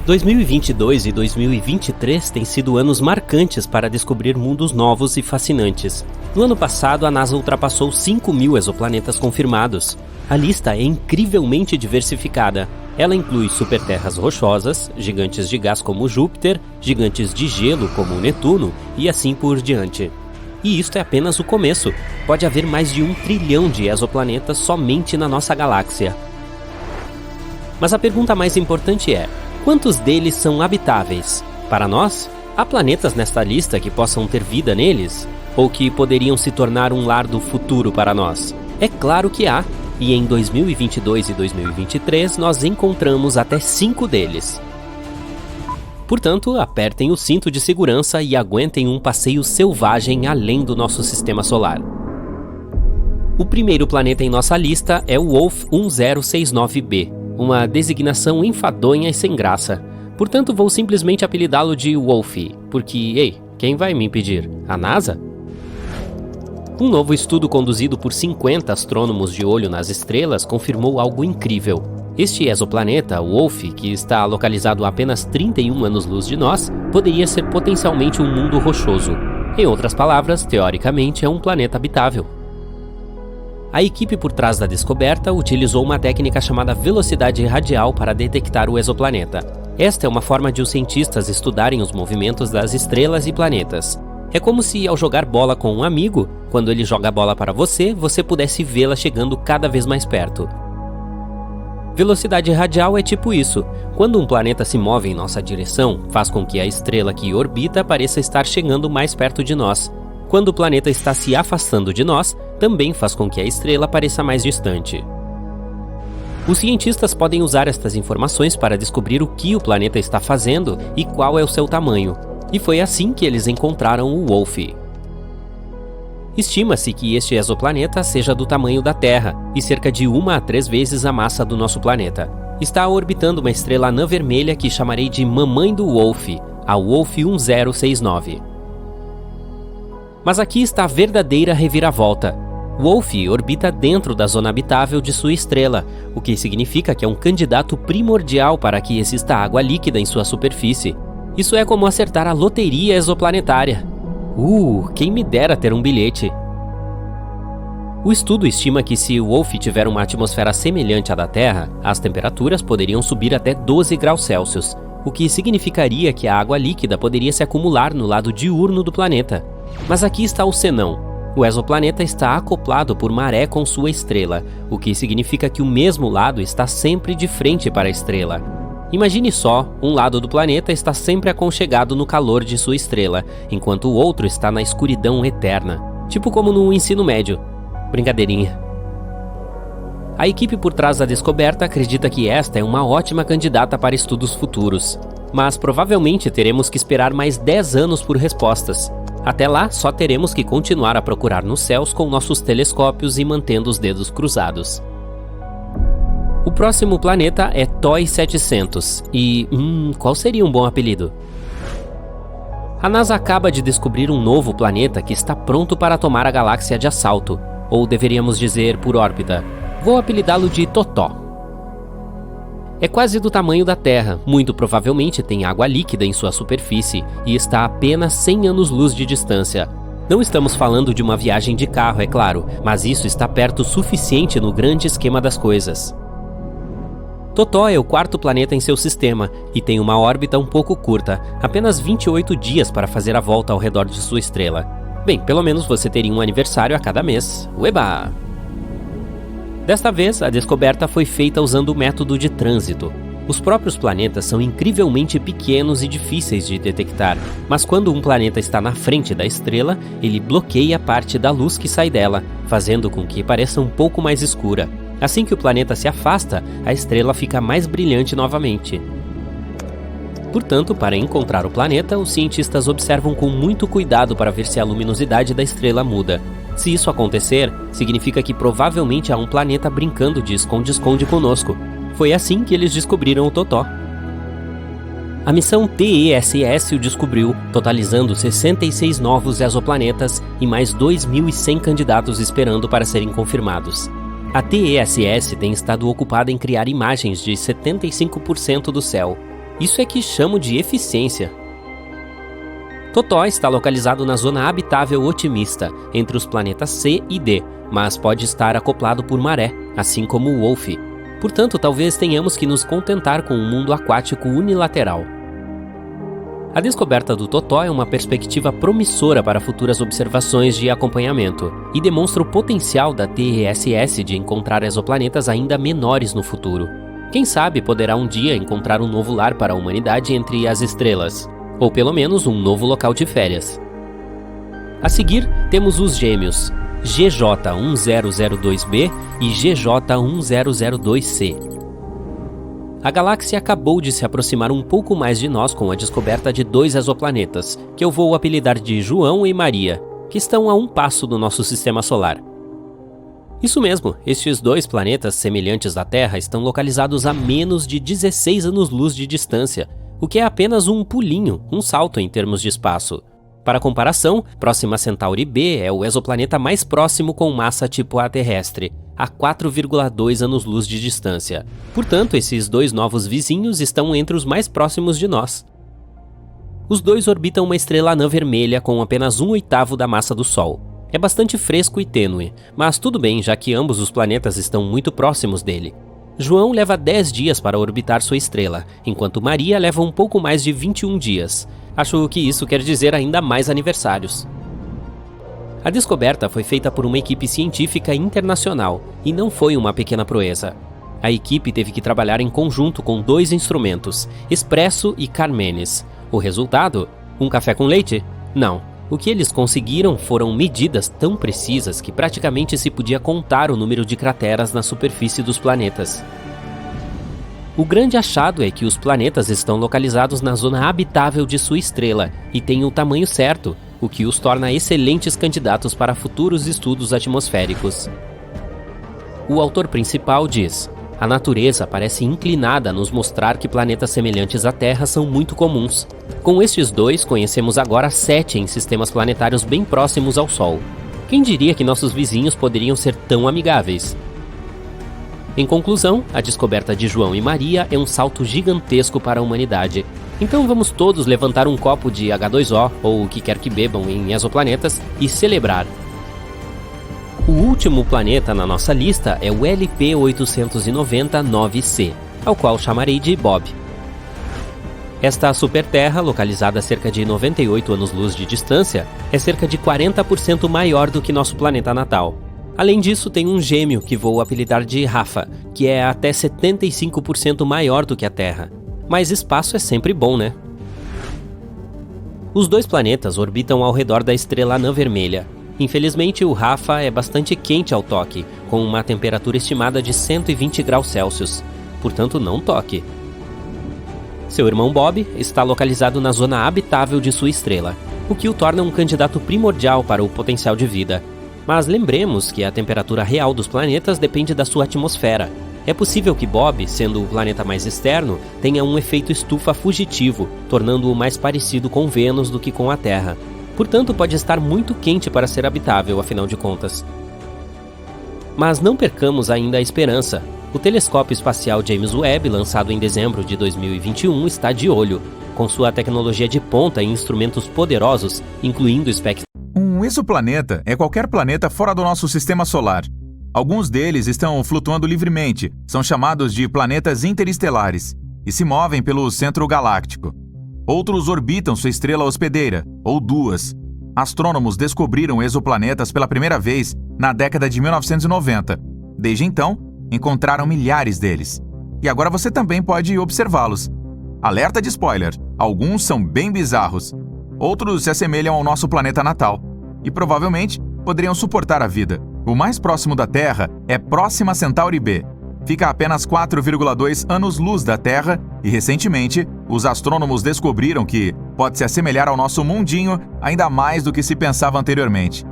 2022 e 2023 têm sido anos marcantes para descobrir mundos novos e fascinantes. No ano passado, a NASA ultrapassou 5.000 exoplanetas confirmados. A lista é incrivelmente diversificada. Ela inclui superterras rochosas, gigantes de gás como Júpiter, gigantes de gelo como Netuno e assim por diante. E isto é apenas o começo. Pode haver mais de 1 trilhão de exoplanetas somente na nossa galáxia. Mas a pergunta mais importante é: quantos deles são habitáveis? Para nós, há planetas nesta lista que possam ter vida neles? Ou que poderiam se tornar um lar do futuro para nós? É claro que há, e em 2022 e 2023 nós encontramos até 5 deles. Portanto, apertem o cinto de segurança e aguentem um passeio selvagem além do nosso sistema solar. O primeiro planeta em nossa lista é o Wolf 1069b, uma designação enfadonha e sem graça. Portanto, vou simplesmente apelidá-lo de Wolf, porque, ei, quem vai me impedir? A NASA? Um novo estudo conduzido por 50 astrônomos de olho nas estrelas confirmou algo incrível. Este exoplaneta, o Wolf, que está localizado a apenas 31 anos-luz de nós, poderia ser potencialmente um mundo rochoso. Em outras palavras, teoricamente, é um planeta habitável. A equipe por trás da descoberta utilizou uma técnica chamada velocidade radial para detectar o exoplaneta. Esta é uma forma de os cientistas estudarem os movimentos das estrelas e planetas. É como se, ao jogar bola com um amigo, quando ele joga a bola para você, você pudesse vê-la chegando cada vez mais perto. Velocidade radial é tipo isso. Quando um planeta se move em nossa direção, faz com que a estrela que orbita pareça estar chegando mais perto de nós. Quando o planeta está se afastando de nós, também faz com que a estrela pareça mais distante. Os cientistas podem usar estas informações para descobrir o que o planeta está fazendo e qual é o seu tamanho. E foi assim que eles encontraram o Wolf. Estima-se que este exoplaneta seja do tamanho da Terra e cerca de 1 a 3 vezes a massa do nosso planeta. Está orbitando uma estrela anã vermelha que chamarei de Mamãe do Wolf, a Wolf 1069. Mas aqui está a verdadeira reviravolta. Wolf orbita dentro da zona habitável de sua estrela, o que significa que é um candidato primordial para que exista água líquida em sua superfície. Isso é como acertar a loteria exoplanetária. Quem me dera ter um bilhete. O estudo estima que se o Wolf tiver uma atmosfera semelhante à da Terra, as temperaturas poderiam subir até 12 graus Celsius, o que significaria que a água líquida poderia se acumular no lado diurno do planeta. Mas aqui está o senão. O exoplaneta está acoplado por maré com sua estrela, o que significa que o mesmo lado está sempre de frente para a estrela. Imagine só, um lado do planeta está sempre aconchegado no calor de sua estrela, enquanto o outro está na escuridão eterna. Tipo como no ensino médio. Brincadeirinha. A equipe por trás da descoberta acredita que esta é uma ótima candidata para estudos futuros. Mas provavelmente teremos que esperar mais 10 anos por respostas. Até lá, só teremos que continuar a procurar nos céus com nossos telescópios e mantendo os dedos cruzados. O próximo planeta é TOI 700 e, qual seria um bom apelido? A NASA acaba de descobrir um novo planeta que está pronto para tomar a galáxia de assalto, ou deveríamos dizer por órbita. Vou apelidá-lo de Totó. É quase do tamanho da Terra, muito provavelmente tem água líquida em sua superfície e está a apenas 100 anos-luz de distância. Não estamos falando de uma viagem de carro, é claro, mas isso está perto o suficiente no grande esquema das coisas. Totó é o 4º planeta em seu sistema e tem uma órbita um pouco curta, apenas 28 dias para fazer a volta ao redor de sua estrela. Bem, pelo menos você teria um aniversário a cada mês. Ueba! Desta vez, a descoberta foi feita usando o método de trânsito. Os próprios planetas são incrivelmente pequenos e difíceis de detectar, mas quando um planeta está na frente da estrela, ele bloqueia parte da luz que sai dela, fazendo com que pareça um pouco mais escura. Assim que o planeta se afasta, a estrela fica mais brilhante novamente. Portanto, para encontrar o planeta, os cientistas observam com muito cuidado para ver se a luminosidade da estrela muda. Se isso acontecer, significa que provavelmente há um planeta brincando de esconde-esconde conosco. Foi assim que eles descobriram o Totó. A missão TESS o descobriu, totalizando 66 novos exoplanetas e mais 2.100 candidatos esperando para serem confirmados. A TESS tem estado ocupada em criar imagens de 75% do céu. Isso é que chamo de eficiência. Totó está localizado na zona habitável otimista, entre os planetas C e D, mas pode estar acoplado por maré, assim como o Wolf. Portanto, talvez tenhamos que nos contentar com um mundo aquático unilateral. A descoberta do Totó é uma perspectiva promissora para futuras observações de acompanhamento e demonstra o potencial da TESS de encontrar exoplanetas ainda menores no futuro. Quem sabe poderá um dia encontrar um novo lar para a humanidade entre as estrelas, ou pelo menos um novo local de férias. A seguir, temos os gêmeos, GJ1002b e GJ1002c. A galáxia acabou de se aproximar um pouco mais de nós com a descoberta de 2 exoplanetas, que eu vou apelidar de João e Maria, que estão a um passo do nosso sistema solar. Isso mesmo, estes 2 planetas semelhantes à Terra estão localizados a menos de 16 anos-luz de distância, o que é apenas um pulinho, um salto em termos de espaço. Para comparação, Próxima Centauri b é o exoplaneta mais próximo com massa tipo A terrestre, a 4,2 anos-luz de distância. Portanto, esses 2 novos vizinhos estão entre os mais próximos de nós. Os 2 orbitam uma estrela anã vermelha com apenas 1/8 da massa do Sol. É bastante fresco e tênue, mas tudo bem, já que ambos os planetas estão muito próximos dele. João leva 10 dias para orbitar sua estrela, enquanto Maria leva um pouco mais de 21 dias. Acho que isso quer dizer ainda mais aniversários. A descoberta foi feita por uma equipe científica internacional e não foi uma pequena proeza. A equipe teve que trabalhar em conjunto com 2 instrumentos, Expresso e Carmenes. O resultado? Um café com leite? Não. O que eles conseguiram foram medidas tão precisas que praticamente se podia contar o número de crateras na superfície dos planetas. O grande achado é que os planetas estão localizados na zona habitável de sua estrela e têm o tamanho certo, o que os torna excelentes candidatos para futuros estudos atmosféricos. O autor principal diz: a natureza parece inclinada a nos mostrar que planetas semelhantes à Terra são muito comuns. Com estes 2, conhecemos agora 7 em sistemas planetários bem próximos ao Sol. Quem diria que nossos vizinhos poderiam ser tão amigáveis? Em conclusão, a descoberta de João e Maria é um salto gigantesco para a humanidade. Então vamos todos levantar um copo de H2O, ou o que quer que bebam em exoplanetas, e celebrar. O último planeta na nossa lista é o LP-890-9C, ao qual chamarei de Bob. Esta superterra, localizada a cerca de 98 anos-luz de distância, é cerca de 40% maior do que nosso planeta natal. Além disso, tem um gêmeo que vou apelidar de Rafa, que é até 75% maior do que a Terra. Mas espaço é sempre bom, né? Os 2 planetas orbitam ao redor da estrela anã vermelha. Infelizmente, o Rafa é bastante quente ao toque, com uma temperatura estimada de 120 graus Celsius. Portanto, não toque. Seu irmão Bob está localizado na zona habitável de sua estrela, o que o torna um candidato primordial para o potencial de vida. Mas lembremos que a temperatura real dos planetas depende da sua atmosfera. É possível que Bob, sendo o planeta mais externo, tenha um efeito estufa fugitivo, tornando-o mais parecido com Vênus do que com a Terra. Portanto, pode estar muito quente para ser habitável, afinal de contas. Mas não percamos ainda a esperança. O telescópio espacial James Webb, lançado em dezembro de 2021, está de olho. Com sua tecnologia de ponta e instrumentos poderosos, incluindo Um exoplaneta é qualquer planeta fora do nosso sistema solar. Alguns deles estão flutuando livremente, são chamados de planetas interestelares, e se movem pelo centro galáctico. Outros orbitam sua estrela hospedeira, ou 2. Astrônomos descobriram exoplanetas pela primeira vez na década de 1990. Desde então, encontraram milhares deles. E agora você também pode observá-los. Alerta de spoiler, alguns são bem bizarros. Outros se assemelham ao nosso planeta natal e provavelmente poderiam suportar a vida. O mais próximo da Terra é Próxima Centauri b. Fica a apenas 4,2 anos-luz da Terra e, recentemente, os astrônomos descobriram que pode se assemelhar ao nosso mundinho ainda mais do que se pensava anteriormente.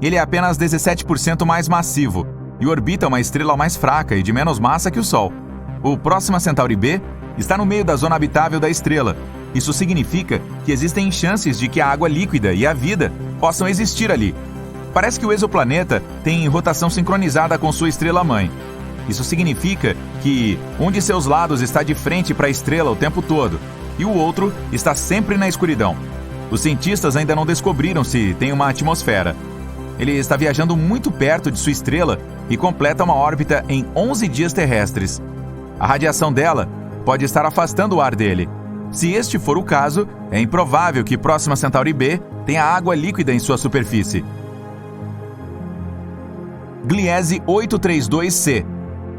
Ele é apenas 17% mais massivo e orbita uma estrela mais fraca e de menos massa que o Sol. O Próxima Centauri b está no meio da zona habitável da estrela. Isso significa que existem chances de que a água líquida e a vida possam existir ali. Parece que o exoplaneta tem rotação sincronizada com sua estrela-mãe. Isso significa que um de seus lados está de frente para a estrela o tempo todo e o outro está sempre na escuridão. Os cientistas ainda não descobriram se tem uma atmosfera. Ele está viajando muito perto de sua estrela e completa uma órbita em 11 dias terrestres. A radiação dela pode estar afastando o ar dele. Se este for o caso, é improvável que Próxima Centauri B tenha água líquida em sua superfície. Gliese 832c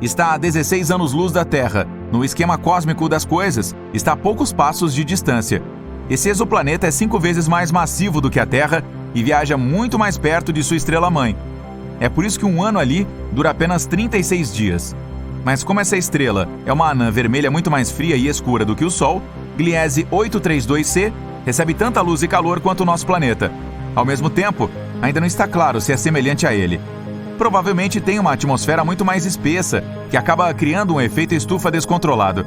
está a 16 anos-luz da Terra. No esquema cósmico das coisas, está a poucos passos de distância. Esse exoplaneta é 5 vezes mais massivo do que a Terra e viaja muito mais perto de sua estrela-mãe. É por isso que um ano ali dura apenas 36 dias. Mas como essa estrela é uma anã vermelha muito mais fria e escura do que o Sol, Gliese 832c recebe tanta luz e calor quanto o nosso planeta. Ao mesmo tempo, ainda não está claro se é semelhante a ele. Provavelmente tem uma atmosfera muito mais espessa, que acaba criando um efeito estufa descontrolado.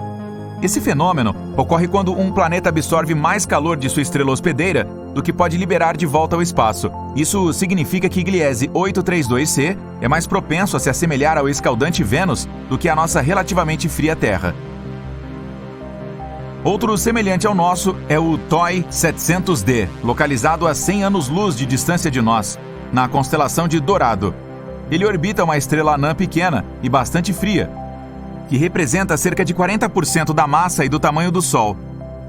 Esse fenômeno ocorre quando um planeta absorve mais calor de sua estrela hospedeira do que pode liberar de volta ao espaço. Isso significa que Gliese 832c é mais propenso a se assemelhar ao escaldante Vênus do que a nossa relativamente fria Terra. Outro semelhante ao nosso é o TOI 700D, localizado a 100 anos-luz de distância de nós, na constelação de Dorado. Ele orbita uma estrela anã pequena e bastante fria, que representa cerca de 40% da massa e do tamanho do Sol.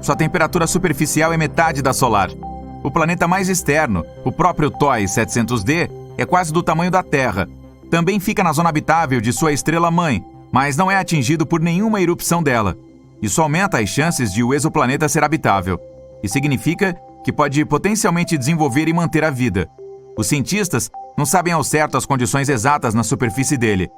Sua temperatura superficial é metade da solar. O planeta mais externo, o próprio TOI 700D, é quase do tamanho da Terra. Também fica na zona habitável de sua estrela-mãe, mas não é atingido por nenhuma erupção dela. Isso aumenta as chances de o exoplaneta ser habitável, e significa que pode potencialmente desenvolver e manter a vida. Os cientistas não sabem ao certo as condições exatas na superfície dele,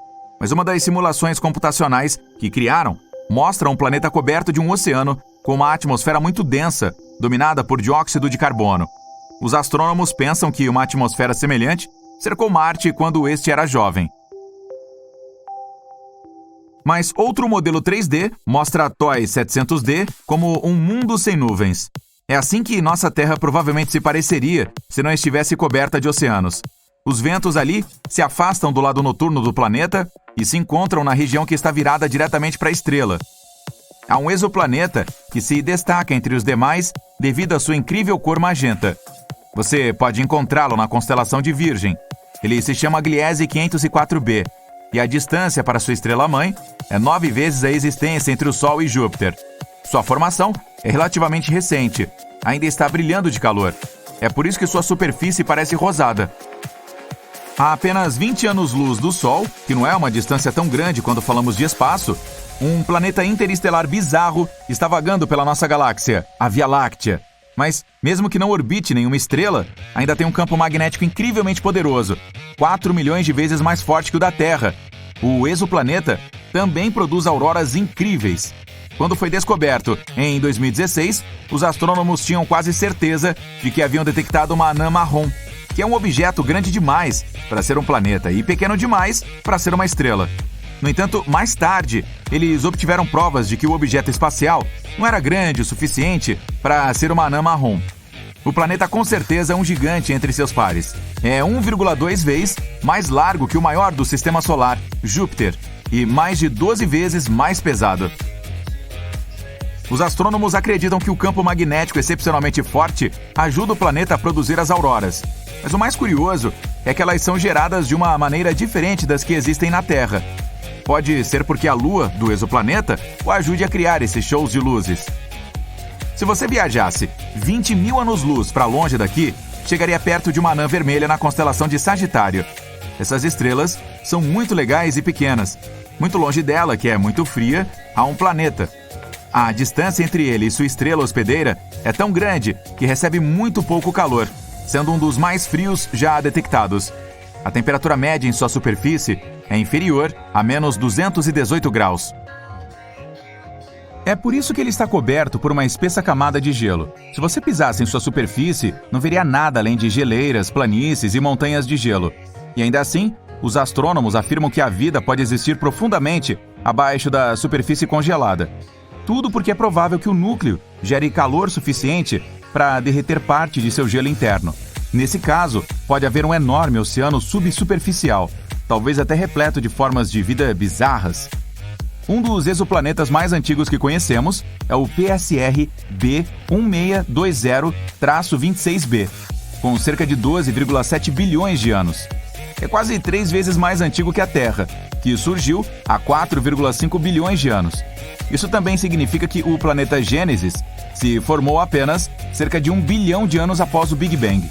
mas uma das simulações computacionais que criaram mostra um planeta coberto de um oceano com uma atmosfera muito densa, dominada por dióxido de carbono. Os astrônomos pensam que uma atmosfera semelhante cercou Marte quando este era jovem. Mas outro modelo 3D mostra a TOI 700D como um mundo sem nuvens. É assim que nossa Terra provavelmente se pareceria se não estivesse coberta de oceanos. Os ventos ali se afastam do lado noturno do planeta e se encontram na região que está virada diretamente para a estrela. Há um exoplaneta que se destaca entre os demais devido à sua incrível cor magenta. Você pode encontrá-lo na constelação de Virgem. Ele se chama Gliese 504b e a distância para sua estrela-mãe é 9 vezes a existência entre o Sol e Júpiter. Sua formação é relativamente recente, ainda está brilhando de calor. É por isso que sua superfície parece rosada. A apenas 20 anos-luz do Sol, que não é uma distância tão grande quando falamos de espaço, um planeta interestelar bizarro está vagando pela nossa galáxia, a Via Láctea. Mas, mesmo que não orbite nenhuma estrela, ainda tem um campo magnético incrivelmente poderoso, 4 milhões de vezes mais forte que o da Terra. O exoplaneta também produz auroras incríveis. Quando foi descoberto, em 2016, os astrônomos tinham quase certeza de que haviam detectado uma anã marrom, que é um objeto grande demais para ser um planeta e pequeno demais para ser uma estrela. No entanto, mais tarde, eles obtiveram provas de que o objeto espacial não era grande o suficiente para ser uma anã marrom. O planeta com certeza é um gigante entre seus pares. É 1,2 vezes mais largo que o maior do Sistema Solar, Júpiter, e mais de 12 vezes mais pesado. Os astrônomos acreditam que o campo magnético excepcionalmente forte ajuda o planeta a produzir as auroras. Mas o mais curioso é que elas são geradas de uma maneira diferente das que existem na Terra. Pode ser porque a Lua do exoplaneta o ajude a criar esses shows de luzes. Se você viajasse 20 mil anos-luz para longe daqui, chegaria perto de uma anã vermelha na constelação de Sagitário. Essas estrelas são muito legais e pequenas. Muito longe dela, que é muito fria, há um planeta. A distância entre ele e sua estrela hospedeira é tão grande que recebe muito pouco calor, sendo um dos mais frios já detectados. A temperatura média em sua superfície é inferior a menos 218 graus. É por isso que ele está coberto por uma espessa camada de gelo. Se você pisasse em sua superfície, não veria nada além de geleiras, planícies e montanhas de gelo. E ainda assim, os astrônomos afirmam que a vida pode existir profundamente abaixo da superfície congelada. Tudo porque é provável que o núcleo gere calor suficiente para derreter parte de seu gelo interno. Nesse caso, pode haver um enorme oceano subsuperficial. talvez até repleto de formas de vida bizarras. Um dos exoplanetas mais antigos que conhecemos é o PSR B1620-26b, com cerca de 12,7 bilhões de anos. É quase 3 vezes mais antigo que a Terra, que surgiu há 4,5 bilhões de anos. Isso também significa que o planeta Gênesis se formou apenas cerca de 1 bilhão de anos após o Big Bang.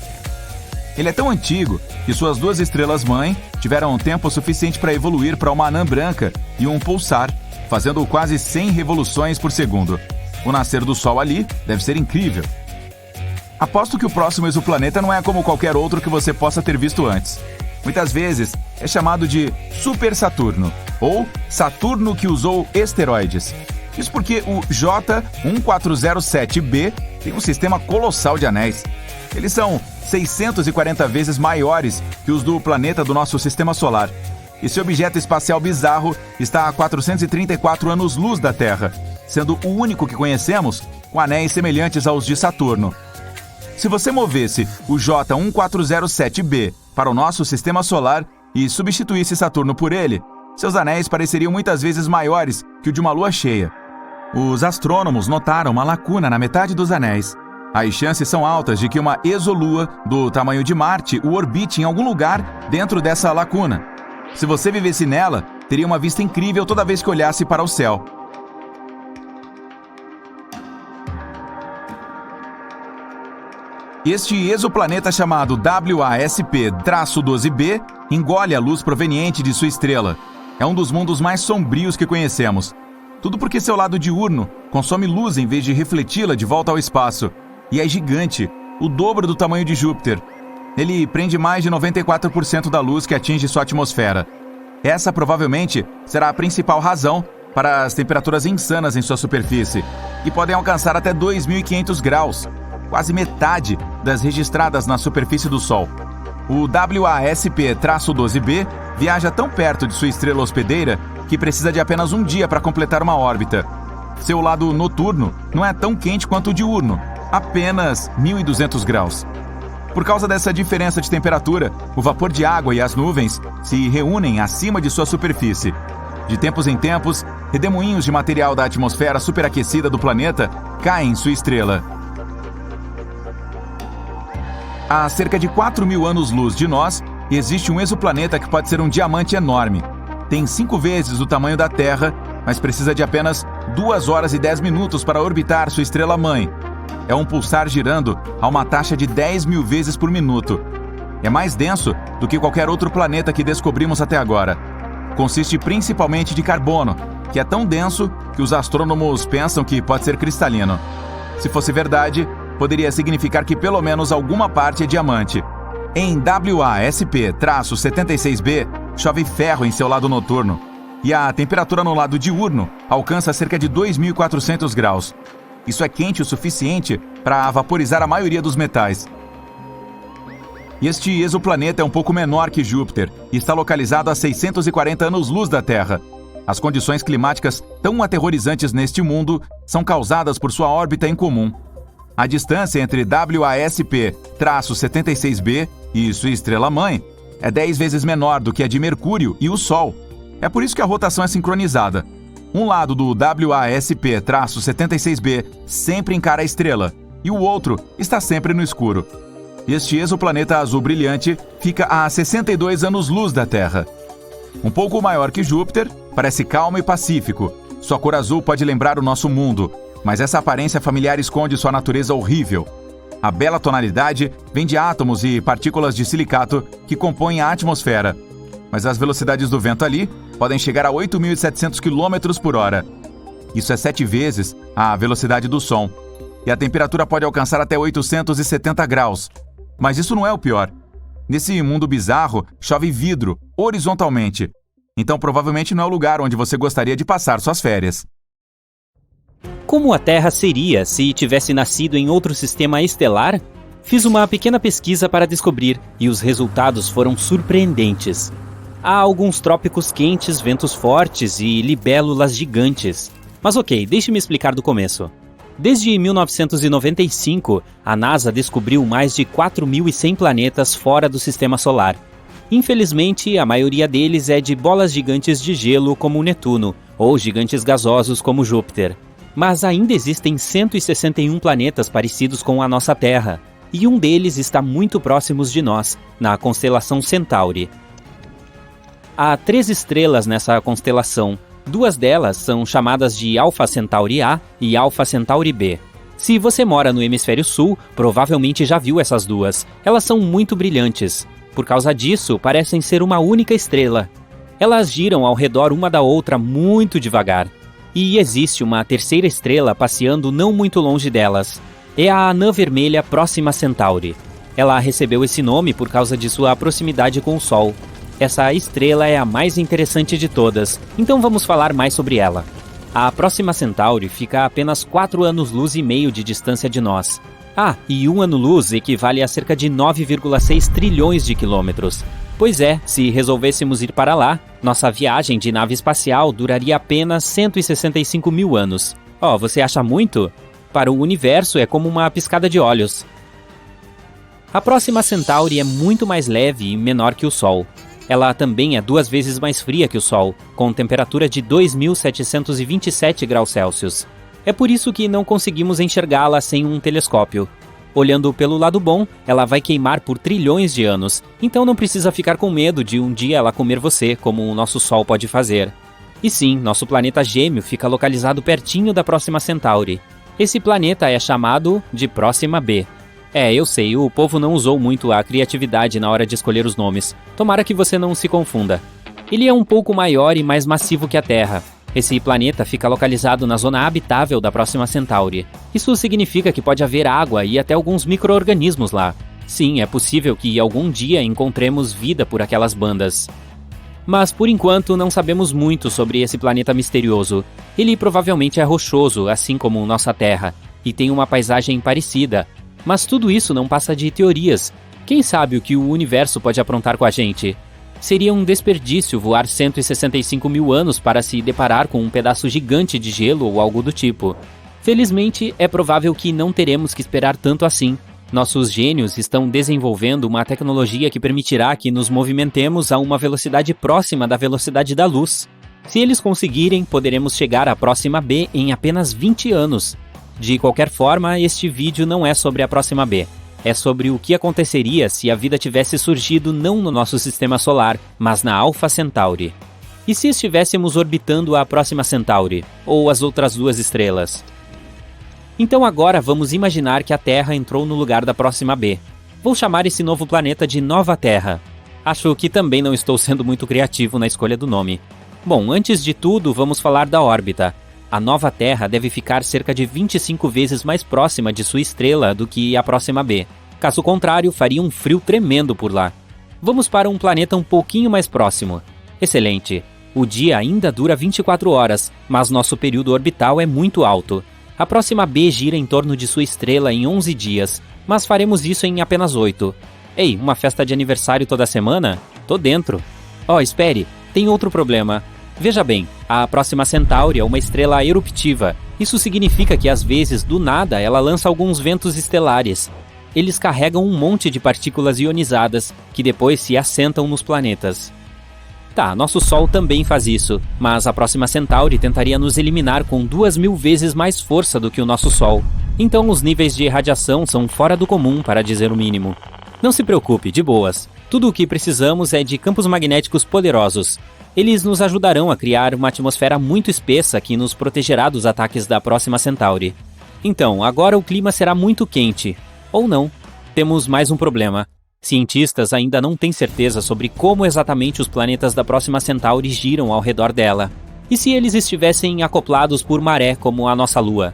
Ele é tão antigo que suas 2 estrelas-mãe tiveram tempo suficiente para evoluir para uma anã branca e um pulsar, fazendo quase 100 revoluções por segundo. O nascer do Sol ali deve ser incrível. Aposto que o próximo exoplaneta não é como qualquer outro que você possa ter visto antes. Muitas vezes é chamado de Super Saturno, ou Saturno que usou esteroides. Isso porque o J1407b tem um sistema colossal de anéis. Eles são 640 vezes maiores que os do planeta do nosso sistema solar. Esse objeto espacial bizarro está a 434 anos-luz da Terra, sendo o único que conhecemos com anéis semelhantes aos de Saturno. Se você movesse o J1407b para o nosso sistema solar e substituísse Saturno por ele, seus anéis pareceriam muitas vezes maiores que o de uma lua cheia. Os astrônomos notaram uma lacuna na metade dos anéis. As chances são altas de que uma exolua do tamanho de Marte o orbite em algum lugar dentro dessa lacuna. Se você vivesse nela, teria uma vista incrível toda vez que olhasse para o céu. Este exoplaneta chamado WASP-12b engole a luz proveniente de sua estrela. É um dos mundos mais sombrios que conhecemos. Tudo porque seu lado diurno consome luz em vez de refleti-la de volta ao espaço. E é gigante, o dobro do tamanho de Júpiter. Ele prende mais de 94% da luz que atinge sua atmosfera. Essa provavelmente será a principal razão para as temperaturas insanas em sua superfície, que podem alcançar até 2.500 graus, quase metade das registradas na superfície do Sol. O WASP-12b viaja tão perto de sua estrela hospedeira que precisa de apenas um dia para completar uma órbita. Seu lado noturno não é tão quente quanto o diurno, apenas 1.200 graus. Por causa dessa diferença de temperatura, o vapor de água e as nuvens se reúnem acima de sua superfície. De tempos em tempos, redemoinhos de material da atmosfera superaquecida do planeta caem em sua estrela. A cerca de 4.000 anos-luz de nós, existe um exoplaneta que pode ser um diamante enorme. Tem 5 vezes o tamanho da Terra, mas precisa de apenas 2 horas e 10 minutos para orbitar sua estrela-mãe. É um pulsar girando a uma taxa de 10.000 vezes por minuto. É mais denso do que qualquer outro planeta que descobrimos até agora. Consiste principalmente de carbono, que é tão denso que os astrônomos pensam que pode ser cristalino. Se fosse verdade, poderia significar que pelo menos alguma parte é diamante. Em WASP-76b, chove ferro em seu lado noturno, e a temperatura no lado diurno alcança cerca de 2.400 graus. Isso é quente o suficiente para vaporizar a maioria dos metais. Este exoplaneta é um pouco menor que Júpiter e está localizado a 640 anos-luz da Terra. As condições climáticas tão aterrorizantes neste mundo são causadas por sua órbita incomum. A distância entre WASP-76b e sua estrela-mãe é 10 vezes menor do que a de Mercúrio e o Sol. É por isso que a rotação é sincronizada. Um lado do WASP-76b sempre encara a estrela, e o outro está sempre no escuro. Este exoplaneta azul brilhante fica a 62 anos-luz da Terra. Um pouco maior que Júpiter, parece calmo e pacífico. Sua cor azul pode lembrar o nosso mundo, mas essa aparência familiar esconde sua natureza horrível. A bela tonalidade vem de átomos e partículas de silicato que compõem a atmosfera. Mas as velocidades do vento ali podem chegar a 8.700 km por hora. Isso é 7 vezes a velocidade do som. E a temperatura pode alcançar até 870 graus. Mas isso não é o pior. Nesse mundo bizarro, chove vidro, horizontalmente. Então provavelmente não é o lugar onde você gostaria de passar suas férias. Como a Terra seria se tivesse nascido em outro sistema estelar? Fiz uma pequena pesquisa para descobrir, e os resultados foram surpreendentes. Há alguns trópicos quentes, ventos fortes e libélulas gigantes. Mas ok, deixe-me explicar do começo. Desde 1995, a NASA descobriu mais de 4.100 planetas fora do Sistema Solar. Infelizmente, a maioria deles é de bolas gigantes de gelo como Netuno, ou gigantes gasosos como Júpiter. Mas ainda existem 161 planetas parecidos com a nossa Terra, e um deles está muito próximo de nós, na constelação Centauri. Há 3 estrelas nessa constelação. 2 delas são chamadas de Alpha Centauri A e Alpha Centauri B. Se você mora no hemisfério sul, provavelmente já viu essas 2. Elas são muito brilhantes. Por causa disso, parecem ser uma única estrela. Elas giram ao redor uma da outra muito devagar. E existe uma terceira estrela passeando não muito longe delas. É a Anã Vermelha Próxima Centauri. Ela recebeu esse nome por causa de sua proximidade com o Sol. Essa estrela é a mais interessante de todas, então vamos falar mais sobre ela. A Próxima Centauri fica a apenas 4 anos-luz e meio de distância de nós. E 1 ano-luz equivale a cerca de 9,6 trilhões de quilômetros. Pois é, se resolvêssemos ir para lá, nossa viagem de nave espacial duraria apenas 165 mil anos. Você acha muito? Para o universo é como uma piscada de olhos. A Próxima Centauri é muito mais leve e menor que o Sol. Ela também é 2 vezes mais fria que o Sol, com temperatura de 2.727 graus Celsius. É por isso que não conseguimos enxergá-la sem um telescópio. Olhando pelo lado bom, ela vai queimar por trilhões de anos, então não precisa ficar com medo de um dia ela comer você, como o nosso Sol pode fazer. E sim, nosso planeta gêmeo fica localizado pertinho da Próxima Centauri. Esse planeta é chamado de Próxima B. Eu sei, o povo não usou muito a criatividade na hora de escolher os nomes. Tomara que você não se confunda. Ele é um pouco maior e mais massivo que a Terra. Esse planeta fica localizado na zona habitável da Próxima Centauri. Isso significa que pode haver água e até alguns micro-organismos lá. Sim, é possível que algum dia encontremos vida por aquelas bandas. Mas por enquanto não sabemos muito sobre esse planeta misterioso. Ele provavelmente é rochoso, assim como nossa Terra, e tem uma paisagem parecida. Mas tudo isso não passa de teorias. Quem sabe o que o universo pode aprontar com a gente? Seria um desperdício voar 165 mil anos para se deparar com um pedaço gigante de gelo ou algo do tipo. Felizmente, é provável que não teremos que esperar tanto assim. Nossos gênios estão desenvolvendo uma tecnologia que permitirá que nos movimentemos a uma velocidade próxima da velocidade da luz. Se eles conseguirem, poderemos chegar à Próxima B em apenas 20 anos. De qualquer forma, este vídeo não é sobre a Próxima B. É sobre o que aconteceria se a vida tivesse surgido não no nosso sistema solar, mas na Alpha Centauri. E se estivéssemos orbitando a Próxima Centauri, ou as outras 2 estrelas? Então agora vamos imaginar que a Terra entrou no lugar da Próxima B. Vou chamar esse novo planeta de Nova Terra. Acho que também não estou sendo muito criativo na escolha do nome. Bom, antes de tudo, vamos falar da órbita. A Nova Terra deve ficar cerca de 25 vezes mais próxima de sua estrela do que a Próxima B. Caso contrário, faria um frio tremendo por lá. Vamos para um planeta um pouquinho mais próximo. Excelente. O dia ainda dura 24 horas, mas nosso período orbital é muito alto. A Próxima B gira em torno de sua estrela em 11 dias, mas faremos isso em apenas 8. Ei, uma festa de aniversário toda semana? Tô dentro. Espere, tem outro problema. Veja bem, a Próxima Centauri é uma estrela eruptiva. Isso significa que às vezes, do nada, ela lança alguns ventos estelares. Eles carregam um monte de partículas ionizadas, que depois se assentam nos planetas. Nosso Sol também faz isso, mas a Próxima Centauri tentaria nos eliminar com 2.000 vezes mais força do que o nosso Sol. Então os níveis de radiação são fora do comum, para dizer o mínimo. Não se preocupe, de boas. Tudo o que precisamos é de campos magnéticos poderosos. Eles nos ajudarão a criar uma atmosfera muito espessa que nos protegerá dos ataques da Próxima Centauri. Então, agora o clima será muito quente. Ou não. Temos mais um problema. Cientistas ainda não têm certeza sobre como exatamente os planetas da Próxima Centauri giram ao redor dela. E se eles estivessem acoplados por maré como a nossa Lua?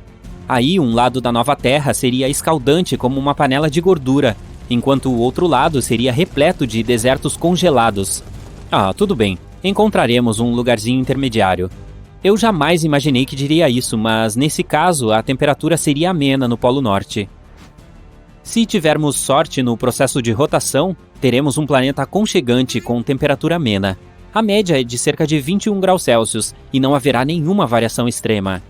Aí um lado da nova Terra seria escaldante como uma panela de gordura, enquanto o outro lado seria repleto de desertos congelados. Tudo bem. Encontraremos um lugarzinho intermediário. Eu jamais imaginei que diria isso, mas nesse caso a temperatura seria amena no Polo Norte. Se tivermos sorte no processo de rotação, teremos um planeta aconchegante com temperatura amena. A média é de cerca de 21 graus Celsius e não haverá nenhuma variação extrema.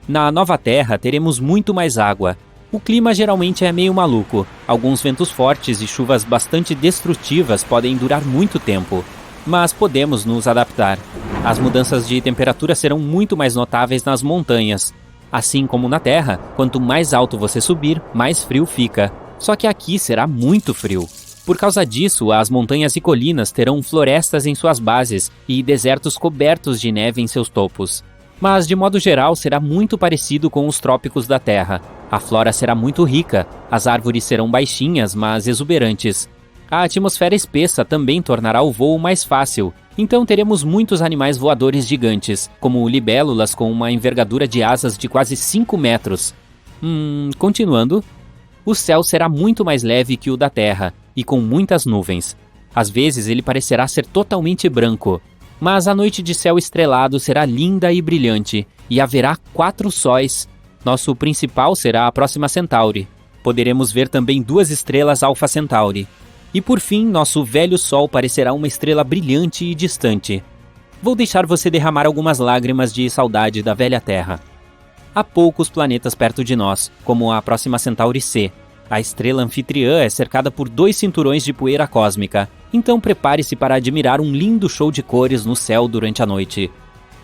Na nova Terra teremos muito mais água. O clima geralmente é meio maluco. Alguns ventos fortes e chuvas bastante destrutivas podem durar muito tempo, mas podemos nos adaptar. As mudanças de temperatura serão muito mais notáveis nas montanhas. Assim como na Terra, quanto mais alto você subir, mais frio fica. Só que aqui será muito frio. Por causa disso, as montanhas e colinas terão florestas em suas bases e desertos cobertos de neve em seus topos. Mas, de modo geral, será muito parecido com os trópicos da Terra. A flora será muito rica, as árvores serão baixinhas, mas exuberantes. A atmosfera espessa também tornará o voo mais fácil, então teremos muitos animais voadores gigantes, como libélulas com uma envergadura de asas de quase 5 metros. Continuando. O céu será muito mais leve que o da Terra, e com muitas nuvens. Às vezes ele parecerá ser totalmente branco. Mas a noite de céu estrelado será linda e brilhante, e haverá 4 sóis. Nosso principal será a Próxima Centauri. Poderemos ver também 2 estrelas Alfa Centauri. E por fim, nosso velho Sol parecerá uma estrela brilhante e distante. Vou deixar você derramar algumas lágrimas de saudade da velha Terra. Há poucos planetas perto de nós, como a Próxima Centauri C. A estrela anfitriã é cercada por 2 cinturões de poeira cósmica, então prepare-se para admirar um lindo show de cores no céu durante a noite.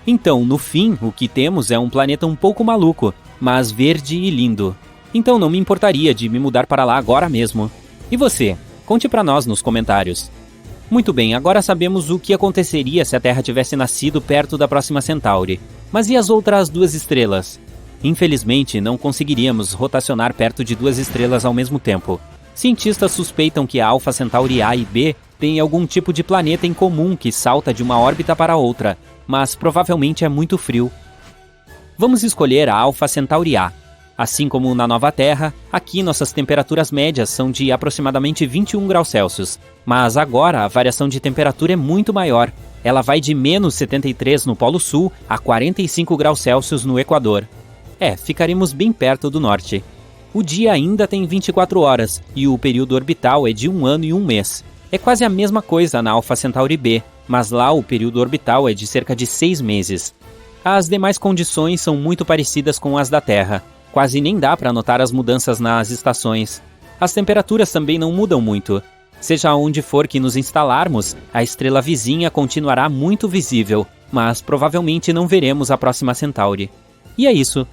Então, no fim, o que temos é um planeta um pouco maluco, mas verde e lindo. Então não me importaria de me mudar para lá agora mesmo. E você? Conte para nós nos comentários. Muito bem, agora sabemos o que aconteceria se a Terra tivesse nascido perto da Próxima Centauri. Mas e as outras 2 estrelas? Infelizmente, não conseguiríamos rotacionar perto de 2 estrelas ao mesmo tempo. Cientistas suspeitam que a Alfa Centauri A e B têm algum tipo de planeta em comum que salta de uma órbita para outra, mas provavelmente é muito frio. Vamos escolher a Alfa Centauri A. Assim como na Nova Terra, aqui nossas temperaturas médias são de aproximadamente 21 graus Celsius. Mas agora a variação de temperatura é muito maior. Ela vai de menos 73 no Polo Sul a 45 graus Celsius no Equador. Ficaremos bem perto do norte. O dia ainda tem 24 horas e o período orbital é de 1 ano e 1 mês. É quase a mesma coisa na Alfa Centauri B, mas lá o período orbital é de cerca de 6 meses. As demais condições são muito parecidas com as da Terra. Quase nem dá para notar as mudanças nas estações. As temperaturas também não mudam muito. Seja onde for que nos instalarmos, a estrela vizinha continuará muito visível, mas provavelmente não veremos a Próxima Centauri. E é isso.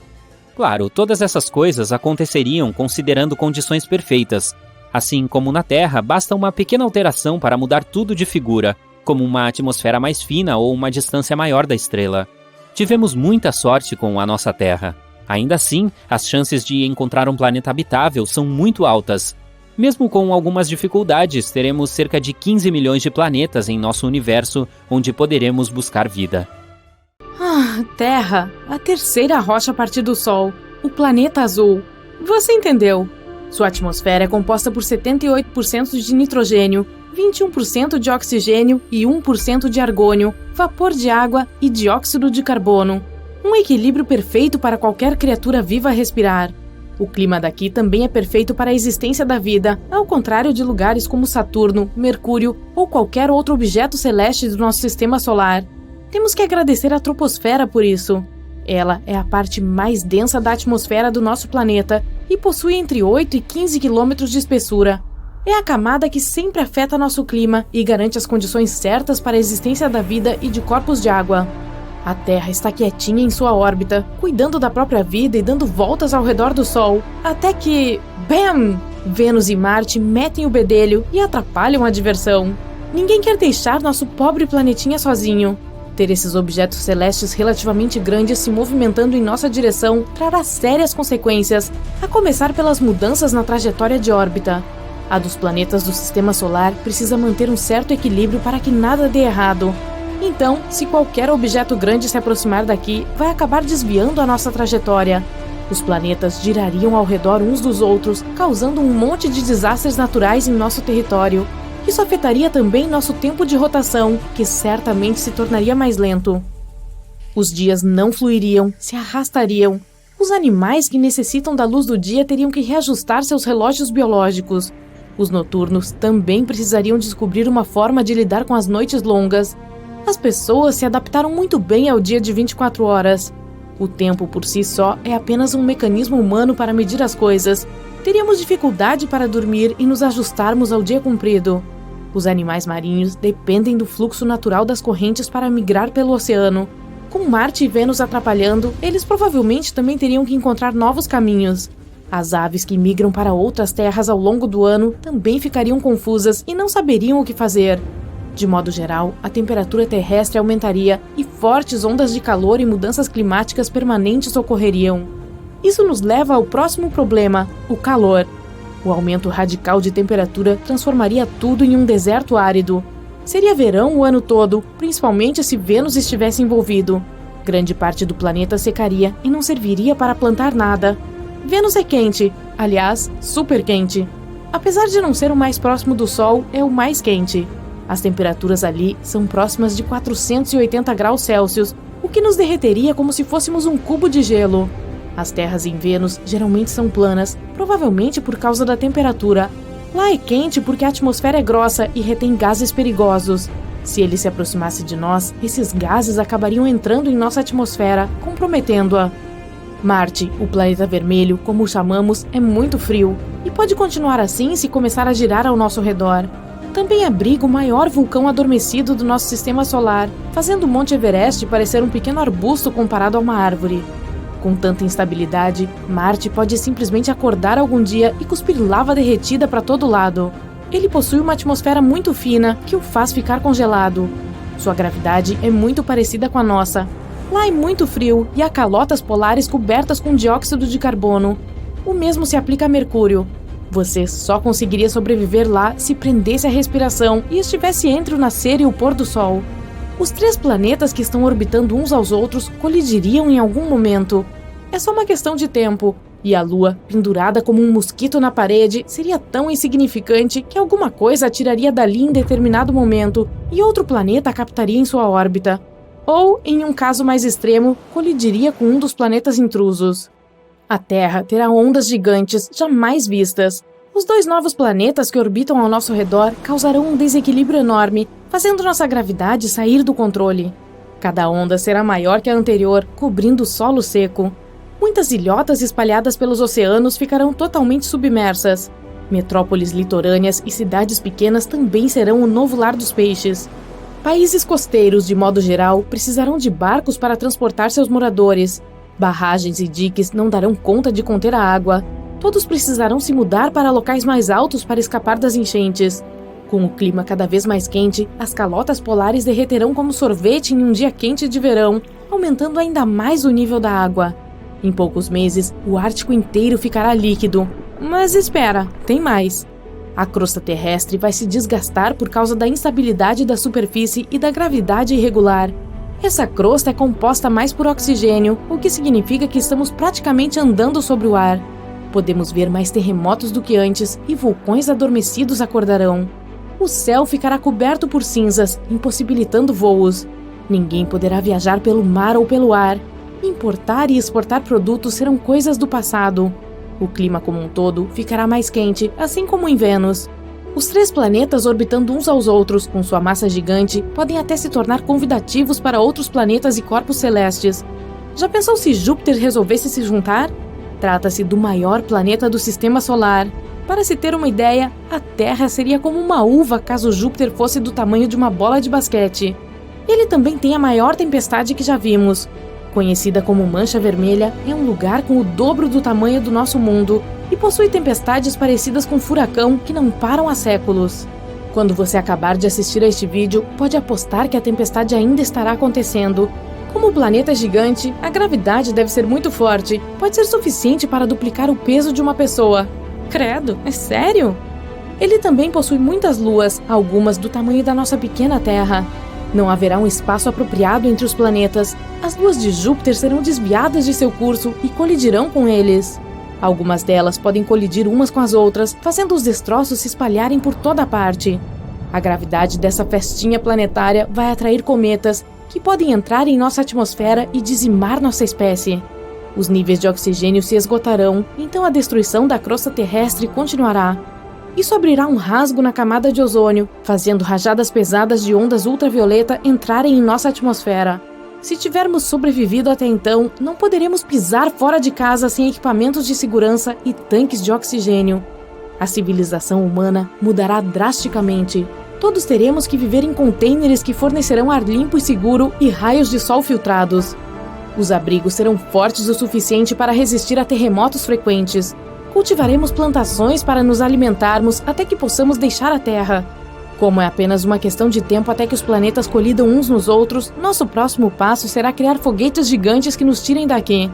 Claro, todas essas coisas aconteceriam considerando condições perfeitas. Assim como na Terra, basta uma pequena alteração para mudar tudo de figura, como uma atmosfera mais fina ou uma distância maior da estrela. Tivemos muita sorte com a nossa Terra. Ainda assim, as chances de encontrar um planeta habitável são muito altas. Mesmo com algumas dificuldades, teremos cerca de 15 milhões de planetas em nosso universo onde poderemos buscar vida. Terra, a terceira rocha a partir do Sol, o planeta azul. Você entendeu? Sua atmosfera é composta por 78% de nitrogênio, 21% de oxigênio e 1% de argônio, vapor de água e dióxido de carbono. Um equilíbrio perfeito para qualquer criatura viva respirar. O clima daqui também é perfeito para a existência da vida, ao contrário de lugares como Saturno, Mercúrio ou qualquer outro objeto celeste do nosso sistema solar. Temos que agradecer à troposfera por isso. Ela é a parte mais densa da atmosfera do nosso planeta e possui entre 8 e 15 quilômetros de espessura. É a camada que sempre afeta nosso clima e garante as condições certas para a existência da vida e de corpos de água. A Terra está quietinha em sua órbita, cuidando da própria vida e dando voltas ao redor do Sol, até que... BAM! Vênus e Marte metem o bedelho e atrapalham a diversão. Ninguém quer deixar nosso pobre planetinha sozinho. Ter esses objetos celestes relativamente grandes se movimentando em nossa direção trará sérias consequências, a começar pelas mudanças na trajetória de órbita. A dos planetas do Sistema Solar precisa manter um certo equilíbrio para que nada dê errado. Então, se qualquer objeto grande se aproximar daqui, vai acabar desviando a nossa trajetória. Os planetas girariam ao redor uns dos outros, causando um monte de desastres naturais em nosso território. Isso afetaria também nosso tempo de rotação, que certamente se tornaria mais lento. Os dias não fluiriam, se arrastariam. Os animais que necessitam da luz do dia teriam que reajustar seus relógios biológicos. Os noturnos também precisariam descobrir uma forma de lidar com as noites longas. As pessoas se adaptaram muito bem ao dia de 24 horas. O tempo por si só é apenas um mecanismo humano para medir as coisas. Teríamos dificuldade para dormir e nos ajustarmos ao dia comprido. Os animais marinhos dependem do fluxo natural das correntes para migrar pelo oceano. Com Marte e Vênus atrapalhando, eles provavelmente também teriam que encontrar novos caminhos. As aves que migram para outras terras ao longo do ano também ficariam confusas e não saberiam o que fazer. De modo geral, a temperatura terrestre aumentaria e fortes ondas de calor e mudanças climáticas permanentes ocorreriam. Isso nos leva ao próximo problema, o calor. O aumento radical de temperatura transformaria tudo em um deserto árido. Seria verão o ano todo, principalmente se Vênus estivesse envolvido. Grande parte do planeta secaria e não serviria para plantar nada. Vênus é quente, aliás, super quente. Apesar de não ser o mais próximo do Sol, é o mais quente. As temperaturas ali são próximas de 480 graus Celsius, o que nos derreteria como se fôssemos um cubo de gelo. As terras em Vênus geralmente são planas, provavelmente por causa da temperatura. Lá é quente porque a atmosfera é grossa e retém gases perigosos. Se ele se aproximasse de nós, esses gases acabariam entrando em nossa atmosfera, comprometendo-a. Marte, o planeta vermelho, como o chamamos, é muito frio e pode continuar assim se começar a girar ao nosso redor. Também abriga o maior vulcão adormecido do nosso sistema solar, fazendo o Monte Everest parecer um pequeno arbusto comparado a uma árvore. Com tanta instabilidade, Marte pode simplesmente acordar algum dia e cuspir lava derretida para todo lado. Ele possui uma atmosfera muito fina que o faz ficar congelado. Sua gravidade é muito parecida com a nossa. Lá é muito frio e há calotas polares cobertas com dióxido de carbono. O mesmo se aplica a Mercúrio. Você só conseguiria sobreviver lá se prendesse a respiração e estivesse entre o nascer e o pôr do Sol. Os 3 planetas que estão orbitando uns aos outros colidiriam em algum momento. É só uma questão de tempo, e a Lua, pendurada como um mosquito na parede, seria tão insignificante que alguma coisa atiraria dali em determinado momento e outro planeta a captaria em sua órbita. Ou, em um caso mais extremo, colidiria com um dos planetas intrusos. A Terra terá ondas gigantes jamais vistas. Os 2 novos planetas que orbitam ao nosso redor causarão um desequilíbrio enorme, fazendo nossa gravidade sair do controle. Cada onda será maior que a anterior, cobrindo o solo seco. Muitas ilhotas espalhadas pelos oceanos ficarão totalmente submersas. Metrópoles litorâneas e cidades pequenas também serão o novo lar dos peixes. Países costeiros, de modo geral, precisarão de barcos para transportar seus moradores. Barragens e diques não darão conta de conter a água. Todos precisarão se mudar para locais mais altos para escapar das enchentes. Com o clima cada vez mais quente, as calotas polares derreterão como sorvete em um dia quente de verão, aumentando ainda mais o nível da água. Em poucos meses, o Ártico inteiro ficará líquido. Mas espera, tem mais. A crosta terrestre vai se desgastar por causa da instabilidade da superfície e da gravidade irregular. Essa crosta é composta mais por oxigênio, o que significa que estamos praticamente andando sobre o ar. Podemos ver mais terremotos do que antes e vulcões adormecidos acordarão. O céu ficará coberto por cinzas, impossibilitando voos. Ninguém poderá viajar pelo mar ou pelo ar. Importar e exportar produtos serão coisas do passado. O clima como um todo ficará mais quente, assim como em Vênus. Os 3 planetas orbitando uns aos outros com sua massa gigante podem até se tornar convidativos para outros planetas e corpos celestes. Já pensou se Júpiter resolvesse se juntar? Trata-se do maior planeta do Sistema Solar. Para se ter uma ideia, a Terra seria como uma uva caso Júpiter fosse do tamanho de uma bola de basquete. Ele também tem a maior tempestade que já vimos. Conhecida como Mancha Vermelha, é um lugar com o dobro do tamanho do nosso mundo e possui tempestades parecidas com furacão que não param há séculos. Quando você acabar de assistir a este vídeo, pode apostar que a tempestade ainda estará acontecendo. Como o planeta é gigante, a gravidade deve ser muito forte. Pode ser suficiente para duplicar o peso de uma pessoa. Credo, é sério? Ele também possui muitas luas, algumas do tamanho da nossa pequena Terra. Não haverá um espaço apropriado entre os planetas. As luas de Júpiter serão desviadas de seu curso e colidirão com eles. Algumas delas podem colidir umas com as outras, fazendo os destroços se espalharem por toda parte. A gravidade dessa festinha planetária vai atrair cometas, que podem entrar em nossa atmosfera e dizimar nossa espécie. Os níveis de oxigênio se esgotarão, então a destruição da crosta terrestre continuará. Isso abrirá um rasgo na camada de ozônio, fazendo rajadas pesadas de ondas ultravioleta entrarem em nossa atmosfera. Se tivermos sobrevivido até então, não poderemos pisar fora de casa sem equipamentos de segurança e tanques de oxigênio. A civilização humana mudará drasticamente. Todos teremos que viver em contêineres que fornecerão ar limpo e seguro e raios de sol filtrados. Os abrigos serão fortes o suficiente para resistir a terremotos frequentes. Cultivaremos plantações para nos alimentarmos até que possamos deixar a Terra. Como é apenas uma questão de tempo até que os planetas colidam uns nos outros, nosso próximo passo será criar foguetes gigantes que nos tirem daqui.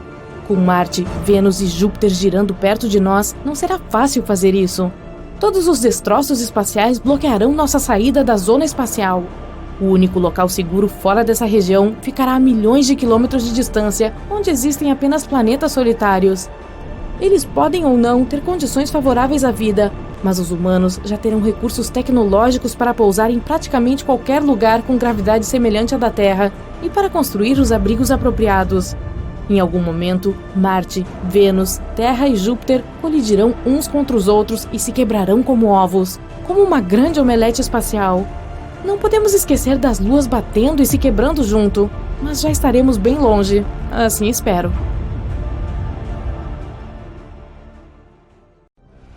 Com Marte, Vênus e Júpiter girando perto de nós, não será fácil fazer isso. Todos os destroços espaciais bloquearão nossa saída da zona espacial. O único local seguro fora dessa região ficará a milhões de quilômetros de distância, onde existem apenas planetas solitários. Eles podem ou não ter condições favoráveis à vida, mas os humanos já terão recursos tecnológicos para pousar em praticamente qualquer lugar com gravidade semelhante à da Terra e para construir os abrigos apropriados. Em algum momento, Marte, Vênus, Terra e Júpiter colidirão uns contra os outros e se quebrarão como ovos, como uma grande omelete espacial. Não podemos esquecer das luas batendo e se quebrando junto, mas já estaremos bem longe, assim espero.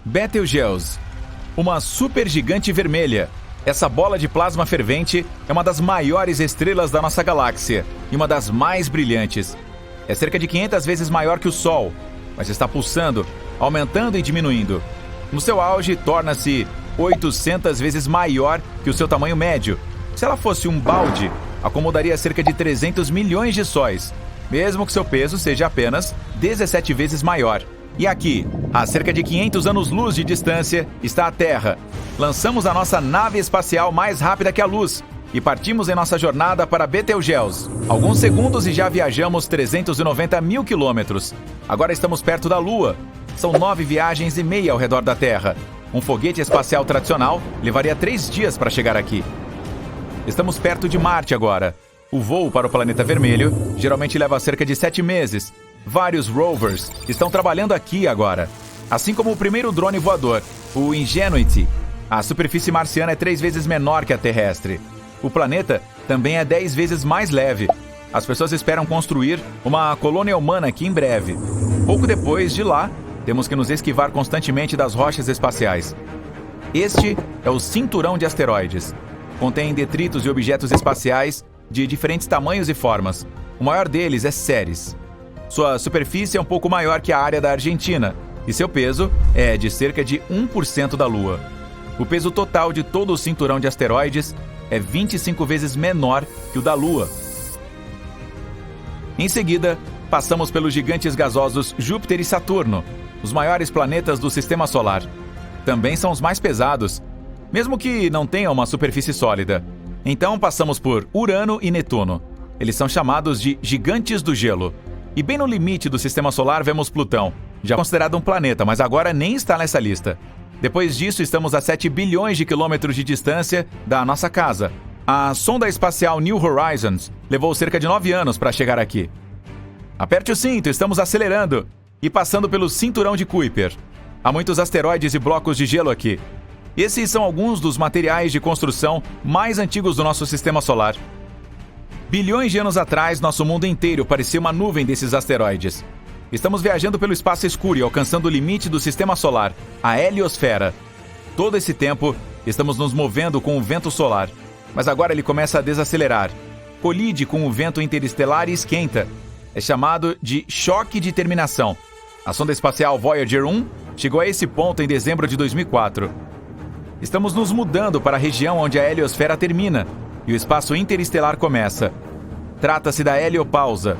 Betelgeuse, uma supergigante vermelha. Essa bola de plasma fervente é uma das maiores estrelas da nossa galáxia e uma das mais brilhantes. É cerca de 500 vezes maior que o Sol, mas está pulsando, aumentando e diminuindo. No seu auge, torna-se 800 vezes maior que o seu tamanho médio. Se ela fosse um balde, acomodaria cerca de 300 milhões de sóis, mesmo que seu peso seja apenas 17 vezes maior. E aqui, a cerca de 500 anos-luz de distância, está a Terra. Lançamos a nossa nave espacial mais rápida que a luz e partimos em nossa jornada para Betelgeuse. Alguns segundos e já viajamos 390 mil quilômetros. Agora estamos perto da Lua. São 9 viagens e meia ao redor da Terra. Um foguete espacial tradicional levaria 3 dias para chegar aqui. Estamos perto de Marte agora. O voo para o planeta vermelho geralmente leva cerca de 7 meses. Vários rovers estão trabalhando aqui agora. Assim como o primeiro drone voador, o Ingenuity. A superfície marciana é 3 vezes menor que a terrestre. O planeta também é 10 vezes mais leve. As pessoas esperam construir uma colônia humana aqui em breve. Pouco depois de lá, temos que nos esquivar constantemente das rochas espaciais. Este é o cinturão de asteroides. Contém detritos e objetos espaciais de diferentes tamanhos e formas. O maior deles é Ceres. Sua superfície é um pouco maior que a área da Argentina e seu peso é de cerca de 1% da Lua. O peso total de todo o cinturão de asteroides é 25 vezes menor que o da Lua. Em seguida, passamos pelos gigantes gasosos Júpiter e Saturno, os maiores planetas do Sistema Solar. Também são os mais pesados, mesmo que não tenham uma superfície sólida. Então passamos por Urano e Netuno. Eles são chamados de gigantes do gelo. E bem no limite do Sistema Solar vemos Plutão, já considerado um planeta, mas agora nem está nessa lista. Depois disso, estamos a 7 bilhões de quilômetros de distância da nossa casa. A sonda espacial New Horizons levou cerca de 9 anos para chegar aqui. Aperte o cinto, estamos acelerando e passando pelo cinturão de Kuiper. Há muitos asteroides e blocos de gelo aqui. Esses são alguns dos materiais de construção mais antigos do nosso Sistema Solar. Bilhões de anos atrás, nosso mundo inteiro parecia uma nuvem desses asteroides. Estamos viajando pelo espaço escuro e alcançando o limite do Sistema Solar, a heliosfera. Todo esse tempo, estamos nos movendo com o vento solar. Mas agora ele começa a desacelerar. Colide com o vento interestelar e esquenta. É chamado de choque de terminação. A sonda espacial Voyager 1 chegou a esse ponto em dezembro de 2004. Estamos nos mudando para a região onde a heliosfera termina e o espaço interestelar começa. Trata-se da heliopausa.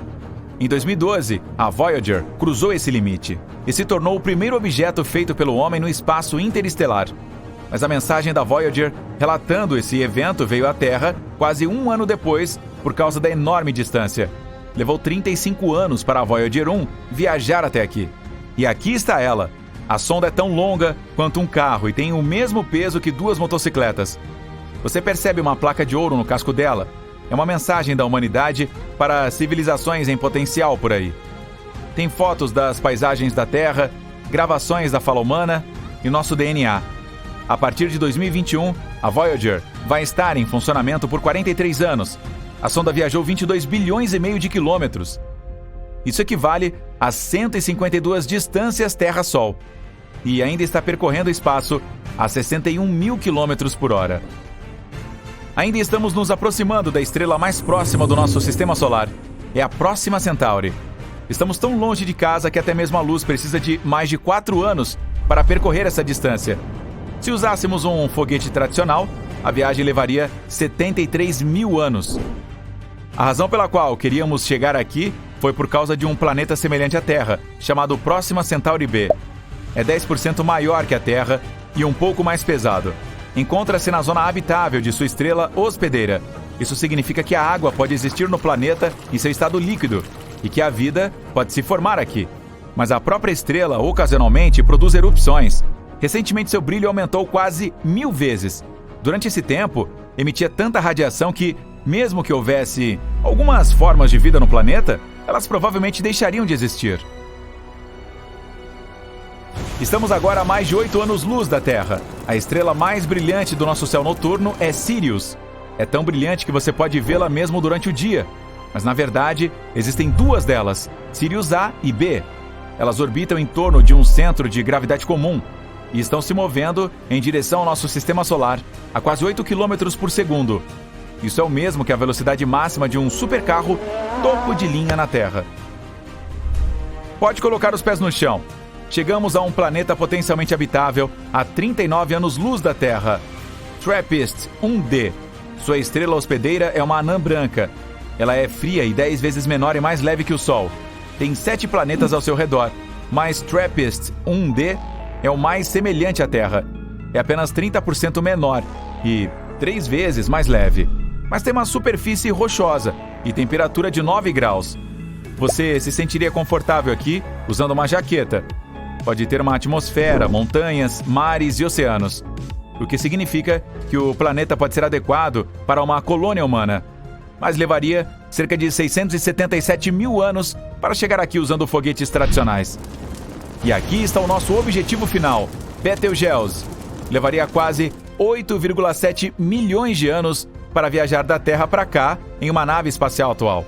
Em 2012, a Voyager cruzou esse limite e se tornou o primeiro objeto feito pelo homem no espaço interestelar. Mas a mensagem da Voyager relatando esse evento veio à Terra quase 1 ano depois por causa da enorme distância. Levou 35 anos para a Voyager 1 viajar até aqui. E aqui está ela. A sonda é tão longa quanto um carro e tem o mesmo peso que 2 motocicletas. Você percebe uma placa de ouro no casco dela? É uma mensagem da humanidade para civilizações em potencial por aí. Tem fotos das paisagens da Terra, gravações da fala humana e nosso DNA. A partir de 2021, a Voyager vai estar em funcionamento por 43 anos. A sonda viajou 22 bilhões e meio de quilômetros. Isso equivale a 152 distâncias Terra-Sol. E ainda está percorrendo o espaço a 61 mil quilômetros por hora. Ainda estamos nos aproximando da estrela mais próxima do nosso Sistema Solar. É a Próxima Centauri. Estamos tão longe de casa que até mesmo a luz precisa de mais de 4 anos para percorrer essa distância. Se usássemos um foguete tradicional, a viagem levaria 73 mil anos. A razão pela qual queríamos chegar aqui foi por causa de um planeta semelhante à Terra, chamado Próxima Centauri b. É 10% maior que a Terra e um pouco mais pesado. Encontra-se na zona habitável de sua estrela hospedeira. Isso significa que a água pode existir no planeta em seu estado líquido e que a vida pode se formar aqui. Mas a própria estrela, ocasionalmente, produz erupções. Recentemente, seu brilho aumentou quase 1000 vezes. Durante esse tempo, emitia tanta radiação que, mesmo que houvesse algumas formas de vida no planeta, elas provavelmente deixariam de existir. Estamos agora a mais de 8 anos-luz da Terra. A estrela mais brilhante do nosso céu noturno é Sirius. É tão brilhante que você pode vê-la mesmo durante o dia. Mas, na verdade, existem duas delas, Sirius A e B. Elas orbitam em torno de um centro de gravidade comum e estão se movendo em direção ao nosso Sistema Solar a quase 8 km por segundo. Isso é o mesmo que a velocidade máxima de um supercarro topo de linha na Terra. Pode colocar os pés no chão. Chegamos a um planeta potencialmente habitável a 39 anos-luz da Terra. TRAPPIST-1d. Sua estrela hospedeira é uma anã branca. Ela é fria e 10 vezes menor e mais leve que o Sol. Tem 7 planetas ao seu redor, mas TRAPPIST-1d é o mais semelhante à Terra. É apenas 30% menor e 3 vezes mais leve. Mas tem uma superfície rochosa e temperatura de 9 graus. Você se sentiria confortável aqui usando uma jaqueta. Pode ter uma atmosfera, montanhas, mares e oceanos. O que significa que o planeta pode ser adequado para uma colônia humana. Mas levaria cerca de 677 mil anos para chegar aqui usando foguetes tradicionais. E aqui está o nosso objetivo final, Betelgeuse. Levaria quase 8,7 milhões de anos para viajar da Terra para cá em uma nave espacial atual.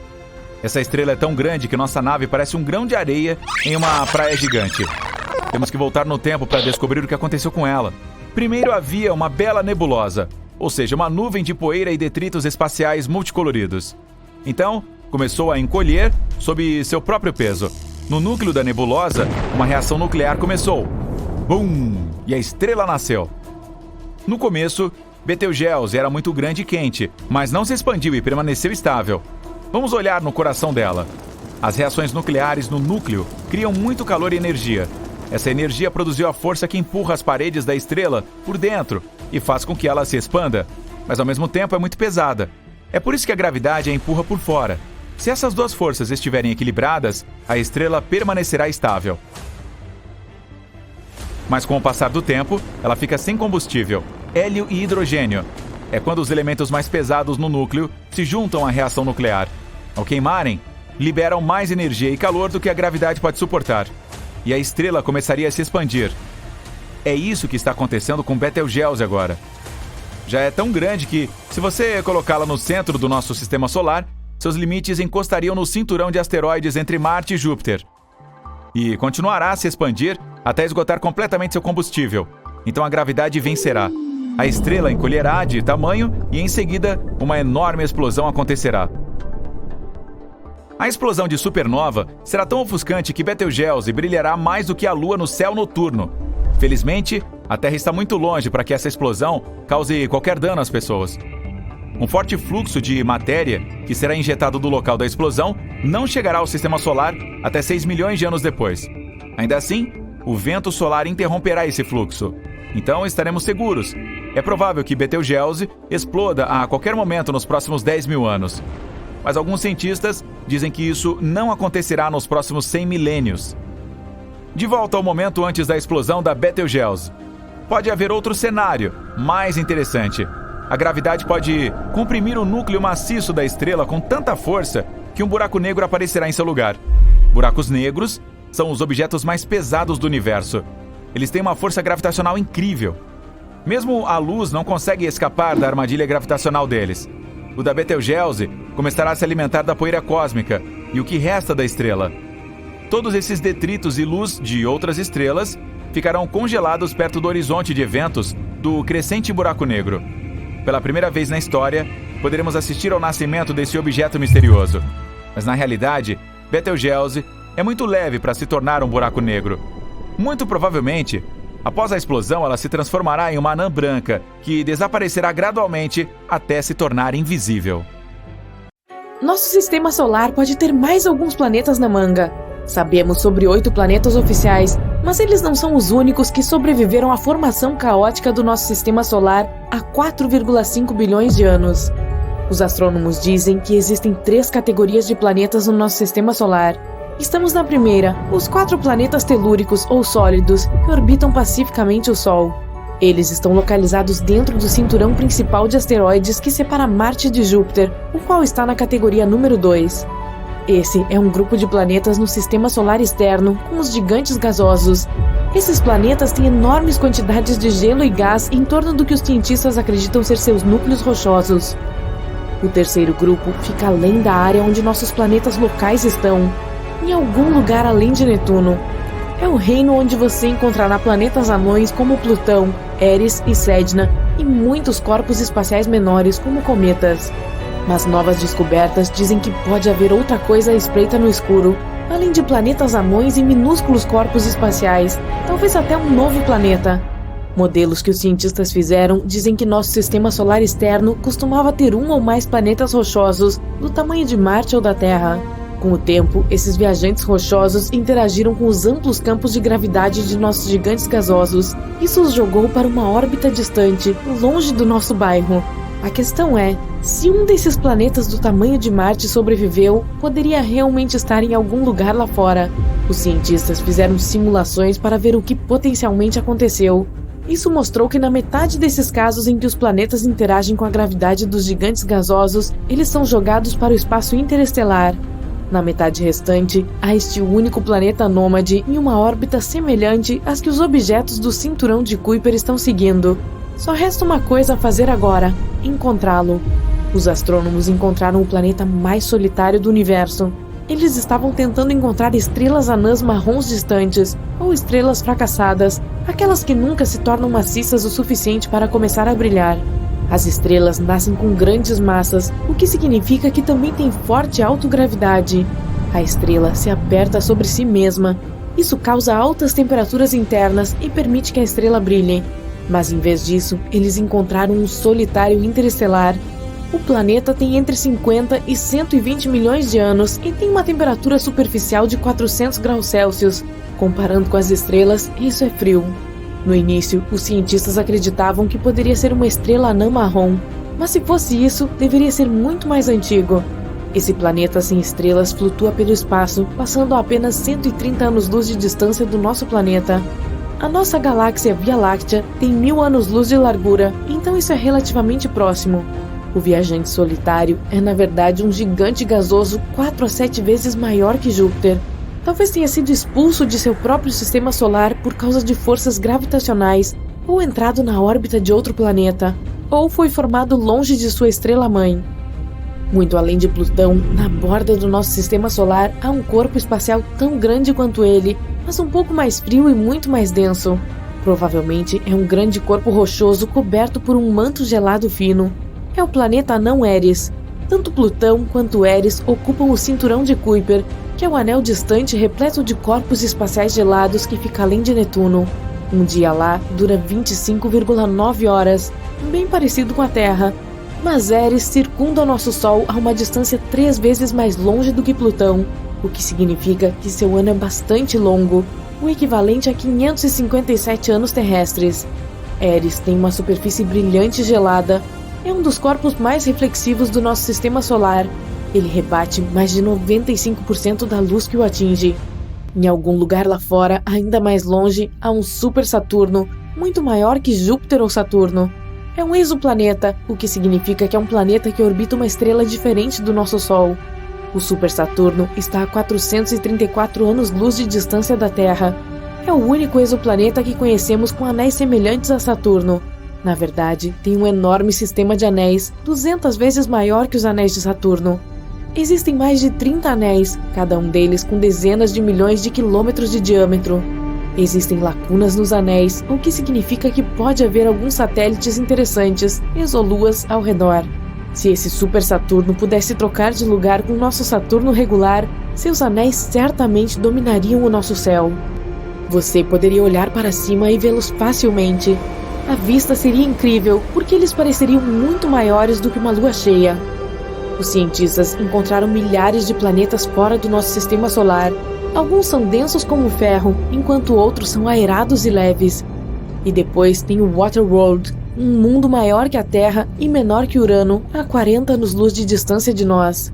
Essa estrela é tão grande que nossa nave parece um grão de areia em uma praia gigante. Temos que voltar no tempo para descobrir o que aconteceu com ela. Primeiro havia uma bela nebulosa, ou seja, uma nuvem de poeira e detritos espaciais multicoloridos. Então, começou a encolher sob seu próprio peso. No núcleo da nebulosa, uma reação nuclear começou. Bum! E a estrela nasceu. No começo, Betelgeuse era muito grande e quente, mas não se expandiu e permaneceu estável. Vamos olhar no coração dela. As reações nucleares no núcleo criam muito calor e energia. Essa energia produziu a força que empurra as paredes da estrela por dentro e faz com que ela se expanda, mas ao mesmo tempo é muito pesada. É por isso que a gravidade a empurra por fora. Se essas duas forças estiverem equilibradas, a estrela permanecerá estável. Mas com o passar do tempo, ela fica sem combustível, hélio e hidrogênio. É quando os elementos mais pesados no núcleo se juntam à reação nuclear. Ao queimarem, liberam mais energia e calor do que a gravidade pode suportar. E a estrela começaria a se expandir. É isso que está acontecendo com Betelgeuse agora. Já é tão grande que, se você colocá-la no centro do nosso Sistema Solar, seus limites encostariam no cinturão de asteroides entre Marte e Júpiter. E continuará a se expandir até esgotar completamente seu combustível. Então a gravidade vencerá. A estrela encolherá de tamanho e, em seguida, uma enorme explosão acontecerá. A explosão de supernova será tão ofuscante que Betelgeuse brilhará mais do que a Lua no céu noturno. Felizmente, a Terra está muito longe para que essa explosão cause qualquer dano às pessoas. Um forte fluxo de matéria que será injetado do local da explosão não chegará ao Sistema Solar até 6 milhões de anos depois. Ainda assim, o vento solar interromperá esse fluxo. Então estaremos seguros. É provável que Betelgeuse exploda a qualquer momento nos próximos 10 mil anos. Mas alguns cientistas dizem que isso não acontecerá nos próximos 100 milênios. De volta ao momento antes da explosão da Betelgeuse. Pode haver outro cenário, mais interessante. A gravidade pode comprimir o núcleo maciço da estrela com tanta força que um buraco negro aparecerá em seu lugar. Buracos negros são os objetos mais pesados do universo. Eles têm uma força gravitacional incrível. Mesmo a luz não consegue escapar da armadilha gravitacional deles. o da Betelgeuse começará a se alimentar da poeira cósmica e o que resta da estrela. Todos esses detritos e luz de outras estrelas ficarão congelados perto do horizonte de eventos do crescente buraco negro. Pela primeira vez na história, poderemos assistir ao nascimento desse objeto misterioso. Mas na realidade, Betelgeuse é muito leve para se tornar um buraco negro. Muito provavelmente, após a explosão, ela se transformará em uma anã branca, que desaparecerá gradualmente até se tornar invisível. Nosso sistema solar pode ter mais alguns planetas na manga. Sabemos sobre 8 planetas oficiais, mas eles não são os únicos que sobreviveram à formação caótica do nosso sistema solar há 4,5 bilhões de anos. Os astrônomos dizem que existem 3 categorias de planetas no nosso sistema solar. Estamos na primeira, os 4 planetas telúricos ou sólidos que orbitam pacificamente o Sol. Eles estão localizados dentro do cinturão principal de asteroides que separa Marte de Júpiter, o qual está na categoria número 2. Esse é um grupo de planetas no sistema solar externo, com os gigantes gasosos. Esses planetas têm enormes quantidades de gelo e gás em torno do que os cientistas acreditam ser seus núcleos rochosos. O terceiro grupo fica além da área onde nossos planetas locais estão, em algum lugar além de Netuno. É o reino onde você encontrará planetas anões como Plutão, Eris e Sedna, e muitos corpos espaciais menores como cometas. Mas novas descobertas dizem que pode haver outra coisa à espreita no escuro, além de planetas anões e minúsculos corpos espaciais, talvez até um novo planeta. Modelos que os cientistas fizeram dizem que nosso sistema solar externo costumava ter um ou mais planetas rochosos do tamanho de Marte ou da Terra. Com o tempo, esses viajantes rochosos interagiram com os amplos campos de gravidade de nossos gigantes gasosos. Isso os jogou para uma órbita distante, longe do nosso bairro. A questão é, se um desses planetas do tamanho de Marte sobreviveu, poderia realmente estar em algum lugar lá fora. Os cientistas fizeram simulações para ver o que potencialmente aconteceu. Isso mostrou que na metade desses casos em que os planetas interagem com a gravidade dos gigantes gasosos, eles são jogados para o espaço interestelar. Na metade restante, há este único planeta nômade em uma órbita semelhante às que os objetos do cinturão de Kuiper estão seguindo. Só resta uma coisa a fazer agora: encontrá-lo. Os astrônomos encontraram o planeta mais solitário do universo. Eles estavam tentando encontrar estrelas anãs marrons distantes, ou estrelas fracassadas, aquelas que nunca se tornam maciças o suficiente para começar a brilhar. As estrelas nascem com grandes massas, o que significa que também têm forte autogravidade. A estrela se aperta sobre si mesma. Isso causa altas temperaturas internas e permite que a estrela brilhe. Mas em vez disso, eles encontraram um solitário interestelar. O planeta tem entre 50 e 120 milhões de anos e tem uma temperatura superficial de 400 graus Celsius. Comparando com as estrelas, isso é frio. No início, os cientistas acreditavam que poderia ser uma estrela anã marrom, mas se fosse isso, deveria ser muito mais antigo. Esse planeta sem estrelas flutua pelo espaço, passando a apenas 130 anos-luz de distância do nosso planeta. A nossa galáxia Via Láctea tem 1000 anos-luz de largura, então isso é relativamente próximo. O viajante solitário é, na verdade, um gigante gasoso 4 a 7 vezes maior que Júpiter. Talvez tenha sido expulso de seu próprio sistema solar por causa de forças gravitacionais, ou entrado na órbita de outro planeta, ou foi formado longe de sua estrela-mãe. Muito além de Plutão, na borda do nosso sistema solar há um corpo espacial tão grande quanto ele, mas um pouco mais frio e muito mais denso. Provavelmente é um grande corpo rochoso coberto por um manto gelado fino. É o planeta anão Eris. Tanto Plutão quanto Eris ocupam o cinturão de Kuiper, que é um anel distante repleto de corpos espaciais gelados que fica além de Netuno. Um dia lá dura 25,9 horas, bem parecido com a Terra. Mas Eris circunda o nosso Sol a uma distância 3 vezes mais longe do que Plutão, o que significa que seu ano é bastante longo, o equivalente a 557 anos terrestres. Eris tem uma superfície brilhante e gelada. É um dos corpos mais reflexivos do nosso sistema solar. Ele rebate mais de 95% da luz que o atinge. Em algum lugar lá fora, ainda mais longe, há um super Saturno, muito maior que Júpiter ou Saturno. É um exoplaneta, o que significa que é um planeta que orbita uma estrela diferente do nosso Sol. O super Saturno está a 434 anos-luz de distância da Terra. É o único exoplaneta que conhecemos com anéis semelhantes a Saturno. Na verdade, tem um enorme sistema de anéis, 200 vezes maior que os anéis de Saturno. Existem mais de 30 anéis, cada um deles com dezenas de milhões de quilômetros de diâmetro. Existem lacunas nos anéis, o que significa que pode haver alguns satélites interessantes, exoluas, ao redor. Se esse Super Saturno pudesse trocar de lugar com o nosso Saturno regular, seus anéis certamente dominariam o nosso céu. Você poderia olhar para cima e vê-los facilmente. A vista seria incrível, porque eles pareceriam muito maiores do que uma lua cheia. Os cientistas encontraram milhares de planetas fora do nosso sistema solar. Alguns são densos como ferro, enquanto outros são aerados e leves. E depois tem o Waterworld, um mundo maior que a Terra e menor que Urano, a 40 anos-luz de distância de nós.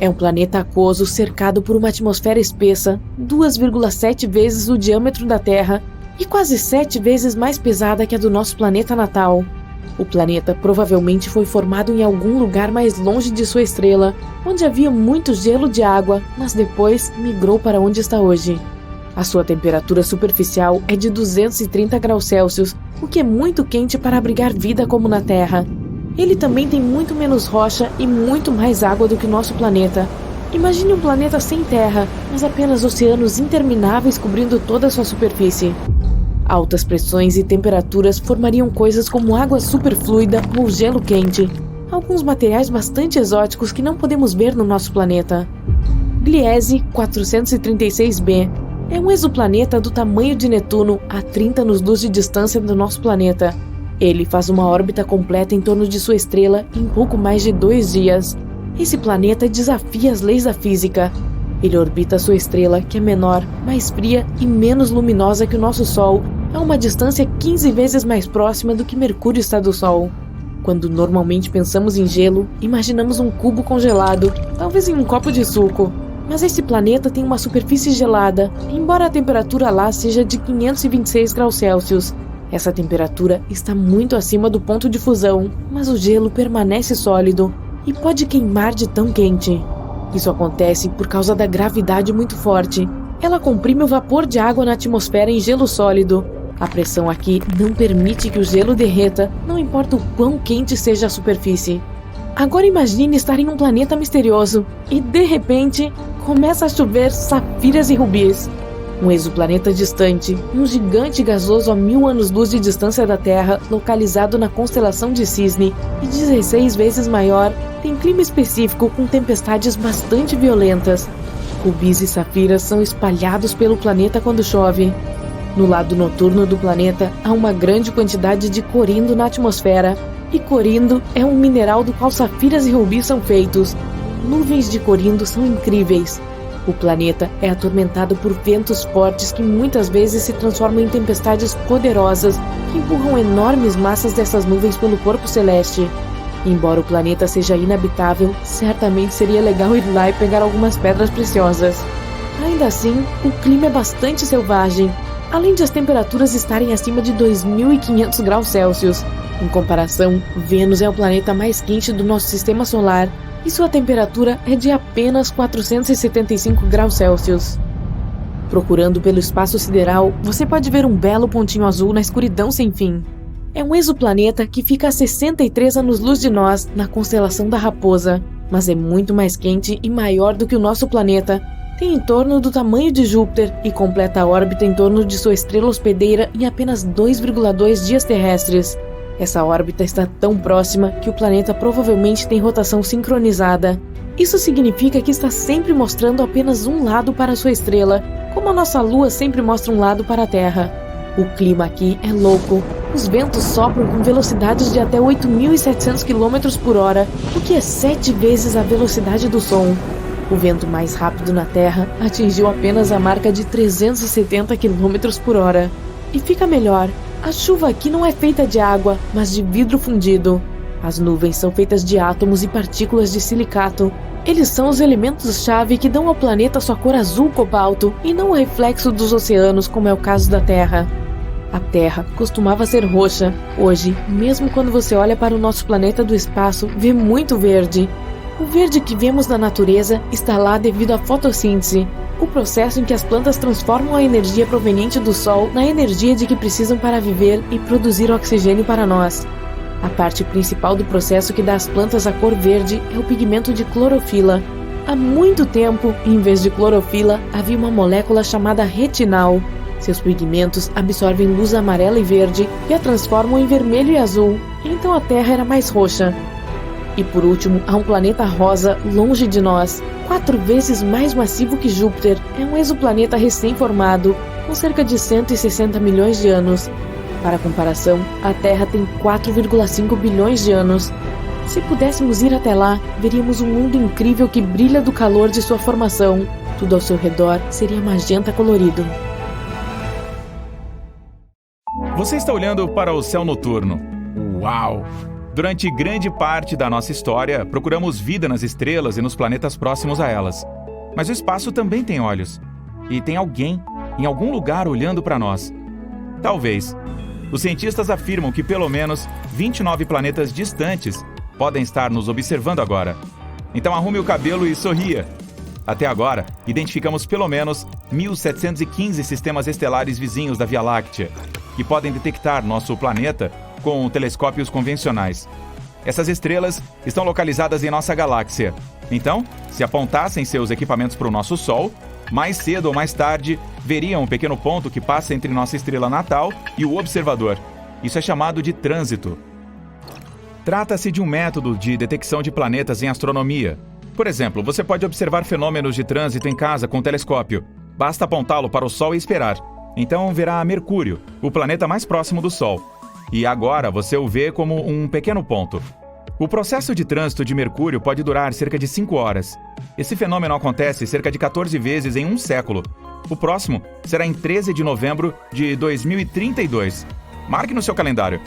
É um planeta aquoso cercado por uma atmosfera espessa, 2,7 vezes o diâmetro da Terra e quase 7 vezes mais pesada que a do nosso planeta natal. O planeta provavelmente foi formado em algum lugar mais longe de sua estrela, onde havia muito gelo de água, mas depois migrou para onde está hoje. A sua temperatura superficial é de 230 graus Celsius, o que é muito quente para abrigar vida como na Terra. Ele também tem muito menos rocha e muito mais água do que o nosso planeta. Imagine um planeta sem terra, mas apenas oceanos intermináveis cobrindo toda a sua superfície. Altas pressões e temperaturas formariam coisas como água superfluida ou gelo quente, alguns materiais bastante exóticos que não podemos ver no nosso planeta. Gliese 436b é um exoplaneta do tamanho de Netuno a 30 anos-luz de distância do nosso planeta. Ele faz uma órbita completa em torno de sua estrela em pouco mais de 2 dias. Esse planeta desafia as leis da física. Ele orbita sua estrela, que é menor, mais fria e menos luminosa que o nosso Sol, a uma distância 15 vezes mais próxima do que Mercúrio está do Sol. Quando normalmente pensamos em gelo, imaginamos um cubo congelado, talvez em um copo de suco. Mas esse planeta tem uma superfície gelada, embora a temperatura lá seja de 526 graus Celsius. Essa temperatura está muito acima do ponto de fusão, mas o gelo permanece sólido e pode queimar de tão quente. Isso acontece por causa da gravidade muito forte. Ela comprime o vapor de água na atmosfera em gelo sólido. A pressão aqui não permite que o gelo derreta, não importa o quão quente seja a superfície. Agora imagine estar em um planeta misterioso e, de repente, começa a chover safiras e rubis. Um exoplaneta distante, um gigante gasoso a 1000 anos-luz de distância da Terra, localizado na constelação de Cisne e 16 vezes maior, tem clima específico com tempestades bastante violentas. Rubis e safiras são espalhados pelo planeta quando chove. No lado noturno do planeta, há uma grande quantidade de corindo na atmosfera, e corindo é um mineral do qual safiras e rubis são feitos. Nuvens de corindo são incríveis. O planeta é atormentado por ventos fortes que muitas vezes se transformam em tempestades poderosas que empurram enormes massas dessas nuvens pelo corpo celeste. Embora o planeta seja inabitável, certamente seria legal ir lá e pegar algumas pedras preciosas. Ainda assim, o clima é bastante selvagem, além de as temperaturas estarem acima de 2.500 graus Celsius. Em comparação, Vênus é o planeta mais quente do nosso sistema solar e sua temperatura é de apenas 475 graus Celsius. Procurando pelo espaço sideral, você pode ver um belo pontinho azul na escuridão sem fim. É um exoplaneta que fica a 63 anos-luz de nós, na constelação da Raposa, mas é muito mais quente e maior do que o nosso planeta. Tem em torno do tamanho de Júpiter e completa a órbita em torno de sua estrela hospedeira em apenas 2,2 dias terrestres. Essa órbita está tão próxima que o planeta provavelmente tem rotação sincronizada. Isso significa que está sempre mostrando apenas um lado para sua estrela, como a nossa Lua sempre mostra um lado para a Terra. O clima aqui é louco. Os ventos sopram com velocidades de até 8.700 km por hora, o que é 7 vezes a velocidade do som. O vento mais rápido na Terra atingiu apenas a marca de 370 km por hora. E fica melhor. A chuva aqui não é feita de água, mas de vidro fundido. As nuvens são feitas de átomos e partículas de silicato. Eles são os elementos-chave que dão ao planeta sua cor azul cobalto e não o reflexo dos oceanos, como é o caso da Terra. A Terra costumava ser roxa. Hoje, mesmo quando você olha para o nosso planeta do espaço, vê muito verde. O verde que vemos na natureza está lá devido à fotossíntese. o processo em que as plantas transformam a energia proveniente do Sol na energia de que precisam para viver e produzir oxigênio para nós. A parte principal do processo que dá às plantas a cor verde é o pigmento de clorofila. Há muito tempo, em vez de clorofila, havia uma molécula chamada retinal. Seus pigmentos absorvem luz amarela e verde e a transformam em vermelho e azul, então a Terra era mais roxa. E por último, há um planeta rosa longe de nós, 4 vezes mais massivo que Júpiter. É um exoplaneta recém-formado, com cerca de 160 milhões de anos. Para comparação, a Terra tem 4,5 bilhões de anos. Se pudéssemos ir até lá, veríamos um mundo incrível que brilha do calor de sua formação. Tudo ao seu redor seria magenta colorido. Você está olhando para o céu noturno. Uau! Durante grande parte da nossa história, procuramos vida nas estrelas e nos planetas próximos a elas. Mas o espaço também tem olhos. E tem alguém, em algum lugar, olhando para nós. Talvez. Os cientistas afirmam que pelo menos 29 planetas distantes podem estar nos observando agora. Então arrume o cabelo e sorria. Até agora, identificamos pelo menos 1.715 sistemas estelares vizinhos da Via Láctea, que podem detectar nosso planeta com telescópios convencionais. Essas estrelas estão localizadas em nossa galáxia. Então, se apontassem seus equipamentos para o nosso Sol, mais cedo ou mais tarde, veriam um pequeno ponto que passa entre nossa estrela natal e o observador. Isso é chamado de trânsito. Trata-se de um método de detecção de planetas em astronomia. Por exemplo, você pode observar fenômenos de trânsito em casa com um telescópio. Basta apontá-lo para o Sol e esperar. Então verá Mercúrio, o planeta mais próximo do Sol. E agora você o vê como um pequeno ponto. O processo de trânsito de Mercúrio pode durar cerca de 5 horas. Esse fenômeno acontece cerca de 14 vezes em um século. O próximo será em 13 de novembro de 2032. Marque no seu calendário.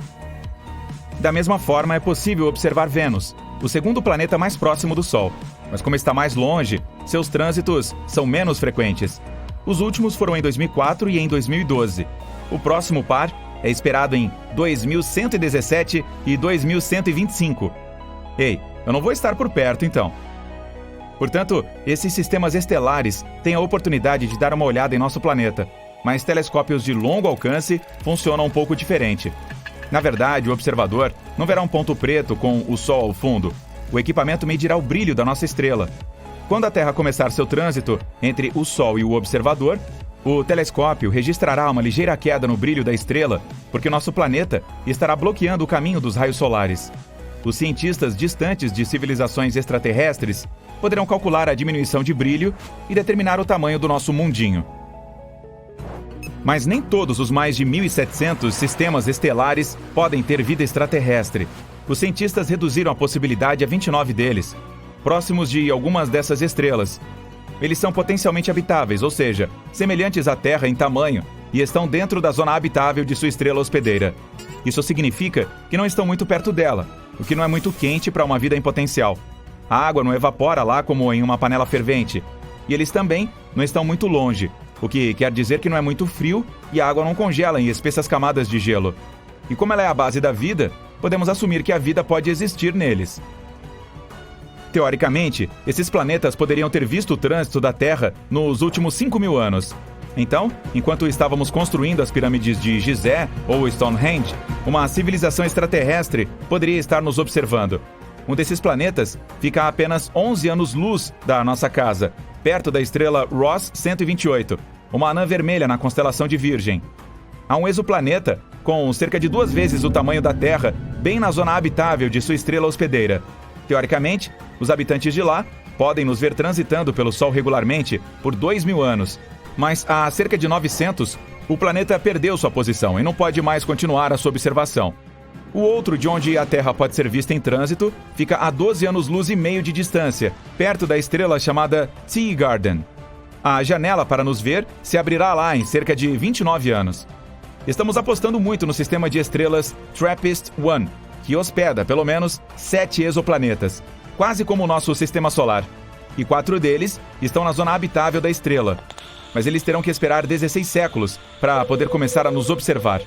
Da mesma forma, é possível observar Vênus, o segundo planeta mais próximo do Sol. Mas como está mais longe, seus trânsitos são menos frequentes. Os últimos foram em 2004 e em 2012. O próximo par é esperado em 2117 e 2125. Ei, eu não vou estar por perto, então. Portanto, esses sistemas estelares têm a oportunidade de dar uma olhada em nosso planeta, mas telescópios de longo alcance funcionam um pouco diferente. Na verdade, o observador não verá um ponto preto com o Sol ao fundo. O equipamento medirá o brilho da nossa estrela. Quando a Terra começar seu trânsito entre o Sol e o observador, o telescópio registrará uma ligeira queda no brilho da estrela, porque nosso planeta estará bloqueando o caminho dos raios solares. Os cientistas distantes de civilizações extraterrestres poderão calcular a diminuição de brilho e determinar o tamanho do nosso mundinho. Mas nem todos os mais de 1.700 sistemas estelares podem ter vida extraterrestre. Os cientistas reduziram a possibilidade a 29 deles, próximos de algumas dessas estrelas. Eles são potencialmente habitáveis, ou seja, semelhantes à Terra em tamanho, e estão dentro da zona habitável de sua estrela hospedeira. Isso significa que não estão muito perto dela, o que não é muito quente para uma vida em potencial. A água não evapora lá como em uma panela fervente, e eles também não estão muito longe, o que quer dizer que não é muito frio e a água não congela em espessas camadas de gelo. E como ela é a base da vida, podemos assumir que a vida pode existir neles. Teoricamente, esses planetas poderiam ter visto o trânsito da Terra nos últimos 5.000 anos. Então, enquanto estávamos construindo as pirâmides de Gizé ou Stonehenge, uma civilização extraterrestre poderia estar nos observando. Um desses planetas fica a apenas 11 anos-luz da nossa casa, perto da estrela Ross 128, uma anã vermelha na constelação de Virgem. Há um exoplaneta com cerca de 2 vezes o tamanho da Terra, bem na zona habitável de sua estrela hospedeira. Teoricamente, os habitantes de lá podem nos ver transitando pelo Sol regularmente por 2.000 anos. Mas há cerca de 900, o planeta perdeu sua posição e não pode mais continuar a sua observação. O outro, de onde a Terra pode ser vista em trânsito, fica a 12 anos-luz e meio de distância, perto da estrela chamada Teegarden. A janela para nos ver se abrirá lá em cerca de 29 anos. Estamos apostando muito no sistema de estrelas TRAPPIST-1, que hospeda pelo menos 7 exoplanetas, quase como o nosso sistema solar. E 4 deles estão na zona habitável da estrela. Mas eles terão que esperar 16 séculos para poder começar a nos observar.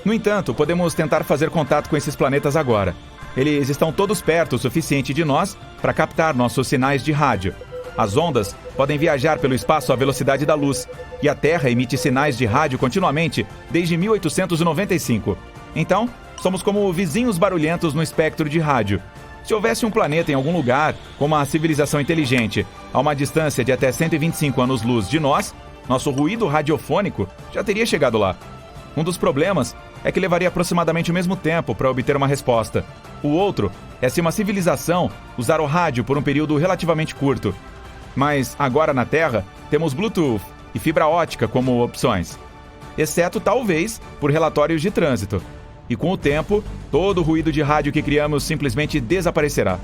No entanto, podemos tentar fazer contato com esses planetas agora. Eles estão todos perto o suficiente de nós para captar nossos sinais de rádio. As ondas podem viajar pelo espaço à velocidade da luz, e a Terra emite sinais de rádio continuamente desde 1895. Então, somos como vizinhos barulhentos no espectro de rádio. Se houvesse um planeta em algum lugar com uma civilização inteligente a uma distância de até 125 anos-luz de nós, nosso ruído radiofônico já teria chegado lá. Um dos problemas é que levaria aproximadamente o mesmo tempo para obter uma resposta. O outro é se uma civilização usar o rádio por um período relativamente curto. Mas agora na Terra temos Bluetooth e fibra ótica como opções, exceto talvez por relatórios de trânsito. E com o tempo, todo o ruído de rádio que criamos simplesmente desaparecerá.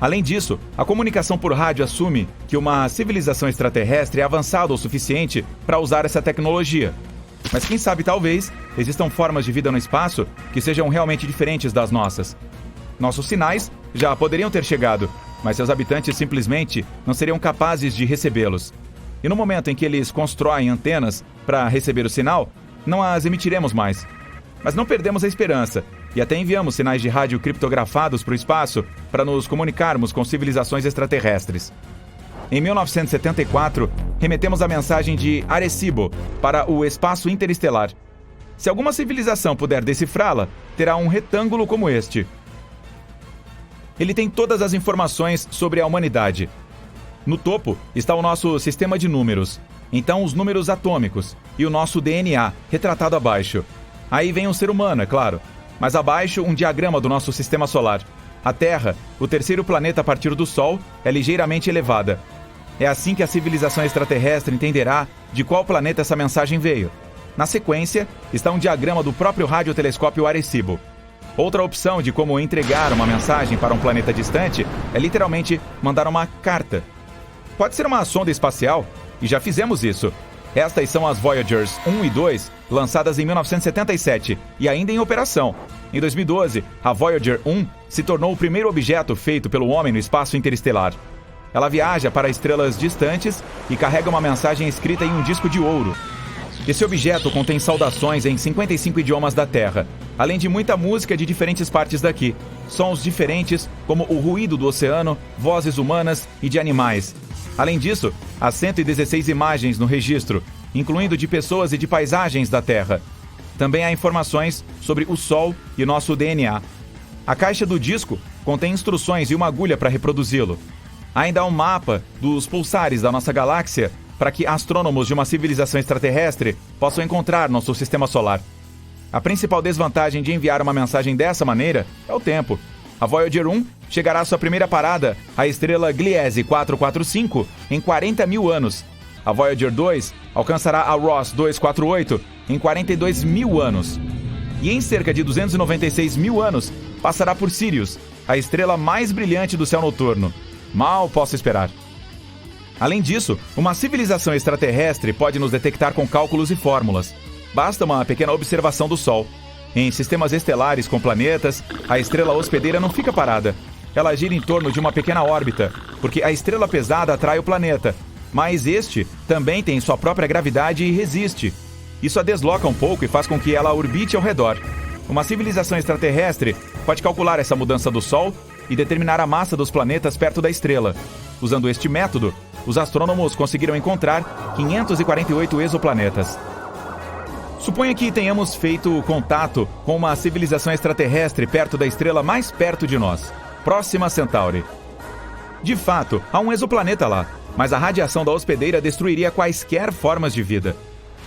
Além disso, a comunicação por rádio assume que uma civilização extraterrestre é avançada o suficiente para usar essa tecnologia. Mas quem sabe talvez existam formas de vida no espaço que sejam realmente diferentes das nossas. Nossos sinais já poderiam ter chegado, mas seus habitantes simplesmente não seriam capazes de recebê-los. E no momento em que eles constroem antenas para receber o sinal, não as emitiremos mais. Mas não perdemos a esperança, e até enviamos sinais de rádio criptografados para o espaço para nos comunicarmos com civilizações extraterrestres. Em 1974, remetemos a mensagem de Arecibo para o espaço interestelar. Se alguma civilização puder decifrá-la, terá um retângulo como este. Ele tem todas as informações sobre a humanidade. No topo está o nosso sistema de números, então os números atômicos e o nosso DNA, retratado abaixo. Aí vem um ser humano, é claro, mas abaixo um diagrama do nosso sistema solar. A Terra, o terceiro planeta a partir do Sol, é ligeiramente elevada. É assim que a civilização extraterrestre entenderá de qual planeta essa mensagem veio. Na sequência, está um diagrama do próprio radiotelescópio Arecibo. Outra opção de como entregar uma mensagem para um planeta distante é literalmente mandar uma carta. Pode ser uma sonda espacial, e já fizemos isso. Estas são as Voyagers 1 e 2, lançadas em 1977 e ainda em operação. Em 2012, a Voyager 1 se tornou o primeiro objeto feito pelo homem no espaço interestelar. Ela viaja para estrelas distantes e carrega uma mensagem escrita em um disco de ouro. Esse objeto contém saudações em 55 idiomas da Terra, além de muita música de diferentes partes daqui, sons diferentes como o ruído do oceano, vozes humanas e de animais. Além disso, há 116 imagens no registro, incluindo de pessoas e de paisagens da Terra. Também há informações sobre o Sol e nosso DNA. A caixa do disco contém instruções e uma agulha para reproduzi-lo. Ainda há um mapa dos pulsares da nossa galáxia para que astrônomos de uma civilização extraterrestre possam encontrar nosso sistema solar. A principal desvantagem de enviar uma mensagem dessa maneira é o tempo. A Voyager 1 chegará à sua primeira parada, a estrela Gliese 445, em 40 mil anos. A Voyager 2 alcançará a Ross 248 em 42 mil anos. E em cerca de 296 mil anos, passará por Sirius, a estrela mais brilhante do céu noturno. Mal posso esperar. Além disso, uma civilização extraterrestre pode nos detectar com cálculos e fórmulas. Basta uma pequena observação do Sol. Em sistemas estelares com planetas, a estrela hospedeira não fica parada. Ela gira em torno de uma pequena órbita, porque a estrela pesada atrai o planeta, mas este também tem sua própria gravidade e resiste. Isso a desloca um pouco e faz com que ela orbite ao redor. Uma civilização extraterrestre pode calcular essa mudança do Sol e determinar a massa dos planetas perto da estrela. Usando este método, os astrônomos conseguiram encontrar 548 exoplanetas. Suponha que tenhamos feito contato com uma civilização extraterrestre perto da estrela mais perto de nós, Próxima Centauri. De fato, há um exoplaneta lá, mas a radiação da hospedeira destruiria quaisquer formas de vida.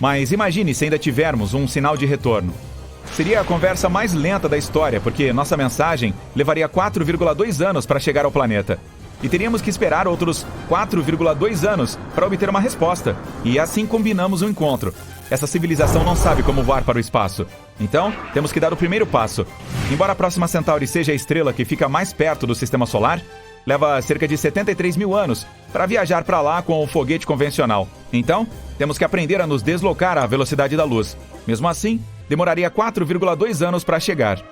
Mas imagine se ainda tivermos um sinal de retorno. Seria a conversa mais lenta da história, porque nossa mensagem levaria 4,2 anos para chegar ao planeta. E teríamos que esperar outros 4,2 anos para obter uma resposta. E assim combinamos o encontro. Essa civilização não sabe como voar para o espaço. Então, temos que dar o primeiro passo. Embora a Próxima Centauri seja a estrela que fica mais perto do Sistema Solar, leva cerca de 73 mil anos para viajar para lá com o foguete convencional. Então, temos que aprender a nos deslocar à velocidade da luz. Mesmo assim, demoraria 4,2 anos para chegar.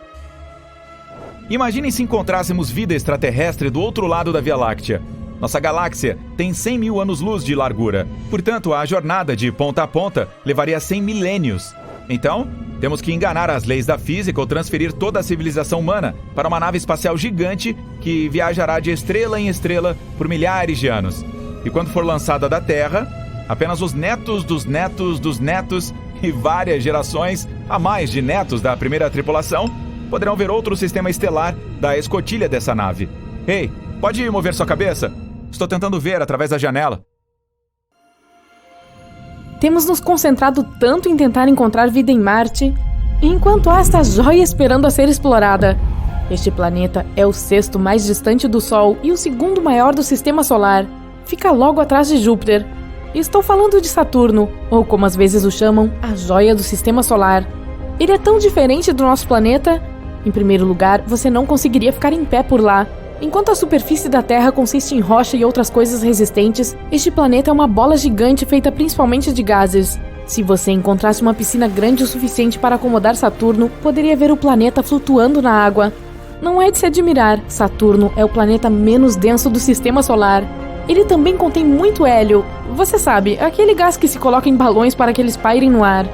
Imaginem se encontrássemos vida extraterrestre do outro lado da Via Láctea. Nossa galáxia tem 100 mil anos-luz de largura. Portanto, a jornada de ponta a ponta levaria 100 milênios. Então, temos que enganar as leis da física ou transferir toda a civilização humana para uma nave espacial gigante que viajará de estrela em estrela por milhares de anos. E quando for lançada da Terra, apenas os netos dos netos dos netos e várias gerações a mais de netos da primeira tripulação poderão ver outro sistema estelar da escotilha dessa nave. Ei, pode mover sua cabeça? Estou tentando ver através da janela. Temos nos concentrado tanto em tentar encontrar vida em Marte, enquanto há esta joia esperando a ser explorada. Este planeta é o 6º mais distante do Sol e o 2º maior do Sistema Solar. Fica logo atrás de Júpiter. Estou falando de Saturno, ou como às vezes o chamam, a joia do Sistema Solar. Ele é tão diferente do nosso planeta. Em primeiro lugar, você não conseguiria ficar em pé por lá. Enquanto a superfície da Terra consiste em rocha e outras coisas resistentes, este planeta é uma bola gigante feita principalmente de gases. Se você encontrasse uma piscina grande o suficiente para acomodar Saturno, poderia ver o planeta flutuando na água. Não é de se admirar, Saturno é o planeta menos denso do Sistema Solar. Ele também contém muito hélio. Você sabe, aquele gás que se coloca em balões para que eles pairem no ar.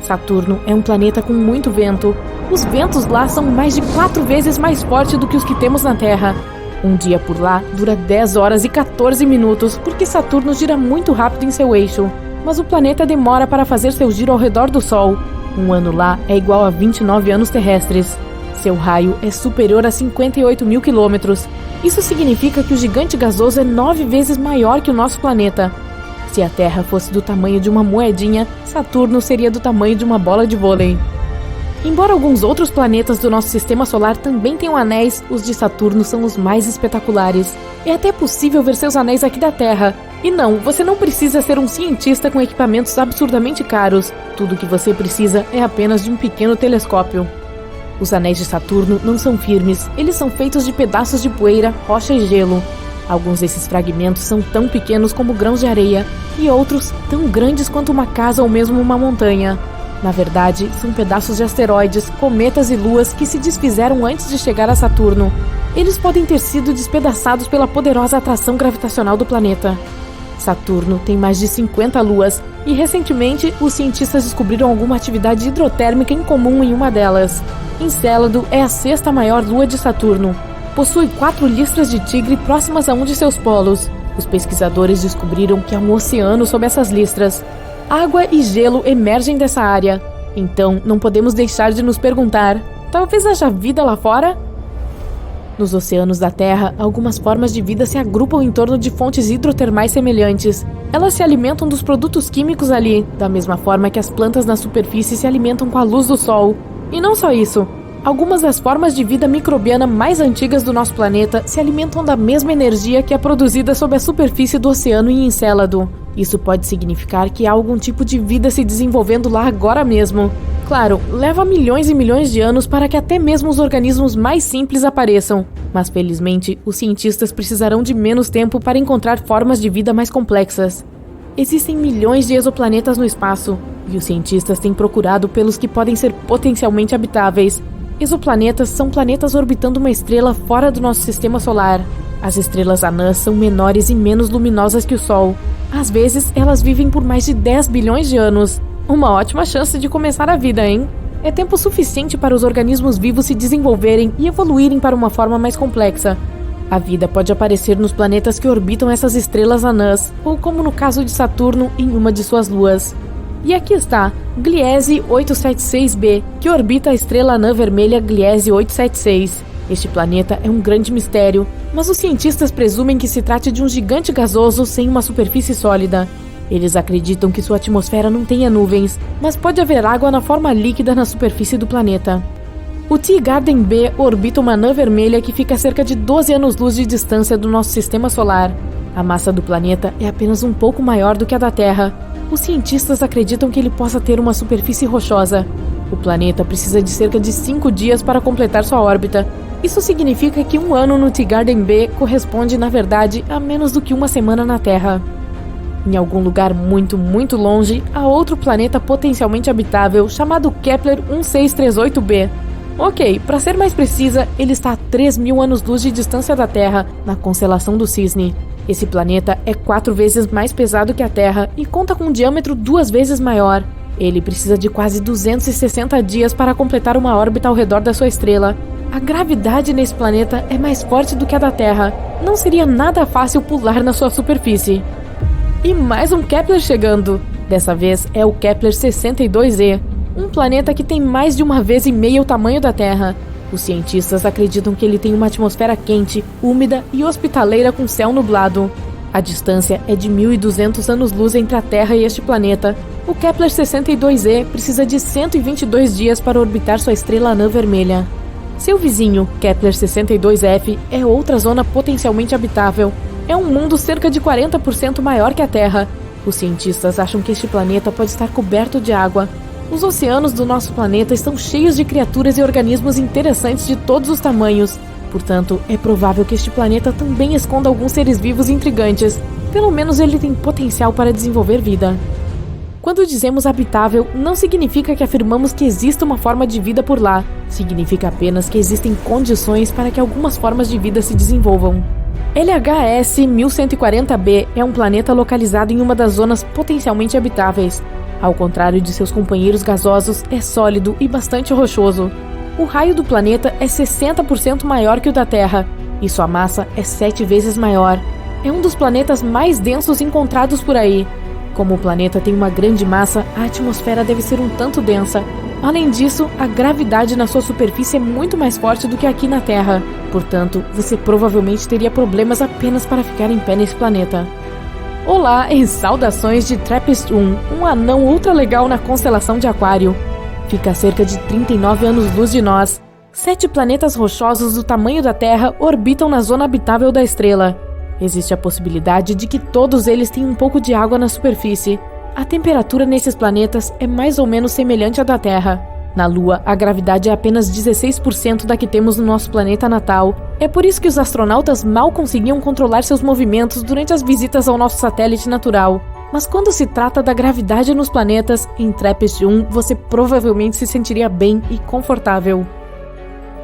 Saturno é um planeta com muito vento. Os ventos lá são mais de 4 vezes mais fortes do que os que temos na Terra. Um dia por lá dura 10 horas e 14 minutos, porque Saturno gira muito rápido em seu eixo. Mas o planeta demora para fazer seu giro ao redor do Sol. Um ano lá é igual a 29 anos terrestres. Seu raio é superior a 58 mil quilômetros. Isso significa que o gigante gasoso é 9 vezes maior que o nosso planeta. Se a Terra fosse do tamanho de uma moedinha, Saturno seria do tamanho de uma bola de vôlei. Embora alguns outros planetas do nosso Sistema Solar também tenham anéis, os de Saturno são os mais espetaculares. É até possível ver seus anéis aqui da Terra. E não, você não precisa ser um cientista com equipamentos absurdamente caros. Tudo o que você precisa é apenas de um pequeno telescópio. Os anéis de Saturno não são firmes, eles são feitos de pedaços de poeira, rocha e gelo. Alguns desses fragmentos são tão pequenos como grãos de areia, e outros tão grandes quanto uma casa ou mesmo uma montanha. Na verdade, são pedaços de asteroides, cometas e luas que se desfizeram antes de chegar a Saturno. Eles podem ter sido despedaçados pela poderosa atração gravitacional do planeta. Saturno tem mais de 50 luas, e recentemente os cientistas descobriram alguma atividade hidrotérmica incomum em uma delas. Encélado é a 6ª maior lua de Saturno. Possui 4 listras de tigre próximas a um de seus polos. Os pesquisadores descobriram que há um oceano sob essas listras. Água e gelo emergem dessa área. Então, não podemos deixar de nos perguntar: talvez haja vida lá fora? Nos oceanos da Terra, algumas formas de vida se agrupam em torno de fontes hidrotermais semelhantes. Elas se alimentam dos produtos químicos ali, da mesma forma que as plantas na superfície se alimentam com a luz do Sol. E não só isso. Algumas das formas de vida microbiana mais antigas do nosso planeta se alimentam da mesma energia que é produzida sob a superfície do oceano em Encélado. Isso pode significar que há algum tipo de vida se desenvolvendo lá agora mesmo. Claro, leva milhões e milhões de anos para que até mesmo os organismos mais simples apareçam. Mas felizmente, os cientistas precisarão de menos tempo para encontrar formas de vida mais complexas. Existem milhões de exoplanetas no espaço, e os cientistas têm procurado pelos que podem ser potencialmente habitáveis. Exoplanetas são planetas orbitando uma estrela fora do nosso sistema solar. As estrelas anãs são menores e menos luminosas que o Sol. Às vezes, elas vivem por mais de 10 bilhões de anos. Uma ótima chance de começar a vida, hein? É tempo suficiente para os organismos vivos se desenvolverem e evoluírem para uma forma mais complexa. A vida pode aparecer nos planetas que orbitam essas estrelas anãs, ou como no caso de Saturno, em uma de suas luas. E aqui está, Gliese 876b, que orbita a estrela anã vermelha Gliese 876. Este planeta é um grande mistério, mas os cientistas presumem que se trate de um gigante gasoso sem uma superfície sólida. Eles acreditam que sua atmosfera não tenha nuvens, mas pode haver água na forma líquida na superfície do planeta. O Teegarden B orbita uma anã vermelha que fica a cerca de 12 anos-luz de distância do nosso sistema solar. A massa do planeta é apenas um pouco maior do que a da Terra. Os cientistas acreditam que ele possa ter uma superfície rochosa. O planeta precisa de cerca de 5 dias para completar sua órbita. Isso significa que um ano no Teegarden B corresponde, na verdade, a menos do que uma semana na Terra. Em algum lugar muito, muito longe, há outro planeta potencialmente habitável chamado Kepler 1638b. Ok, para ser mais precisa, ele está a 3.000 anos-luz de distância da Terra, na constelação do Cisne. Esse planeta é 4 vezes mais pesado que a Terra e conta com um diâmetro 2 vezes maior. Ele precisa de quase 260 dias para completar uma órbita ao redor da sua estrela. A gravidade nesse planeta é mais forte do que a da Terra. Não seria nada fácil pular na sua superfície. E mais um Kepler chegando. Dessa vez é o Kepler 62e, um planeta que tem mais de 1,5 vezes o tamanho da Terra. Os cientistas acreditam que ele tem uma atmosfera quente, úmida e hospitaleira com céu nublado. A distância é de 1.200 anos-luz entre a Terra e este planeta. O Kepler 62e precisa de 122 dias para orbitar sua estrela anã vermelha. Seu vizinho, Kepler 62f, é outra zona potencialmente habitável. É um mundo cerca de 40% maior que a Terra. Os cientistas acham que este planeta pode estar coberto de água. Os oceanos do nosso planeta estão cheios de criaturas e organismos interessantes de todos os tamanhos. Portanto, é provável que este planeta também esconda alguns seres vivos intrigantes. Pelo menos ele tem potencial para desenvolver vida. Quando dizemos habitável, não significa que afirmamos que exista uma forma de vida por lá. Significa apenas que existem condições para que algumas formas de vida se desenvolvam. LHS 1140b é um planeta localizado em uma das zonas potencialmente habitáveis. Ao contrário de seus companheiros gasosos, é sólido e bastante rochoso. O raio do planeta é 60% maior que o da Terra, e sua massa é 7 vezes maior. É um dos planetas mais densos encontrados por aí. Como o planeta tem uma grande massa, a atmosfera deve ser um tanto densa. Além disso, a gravidade na sua superfície é muito mais forte do que aqui na Terra. Portanto, você provavelmente teria problemas apenas para ficar em pé nesse planeta. Olá e saudações de TRAPPIST-1, um anão ultra legal na constelação de Aquário. Fica a cerca de 39 anos-luz de nós. 7 planetas rochosos do tamanho da Terra orbitam na zona habitável da estrela. Existe a possibilidade de que todos eles tenham um pouco de água na superfície. A temperatura nesses planetas é mais ou menos semelhante à da Terra. Na Lua, a gravidade é apenas 16% da que temos no nosso planeta natal. É por isso que os astronautas mal conseguiam controlar seus movimentos durante as visitas ao nosso satélite natural. Mas quando se trata da gravidade nos planetas, em TRAPPIST-1 você provavelmente se sentiria bem e confortável.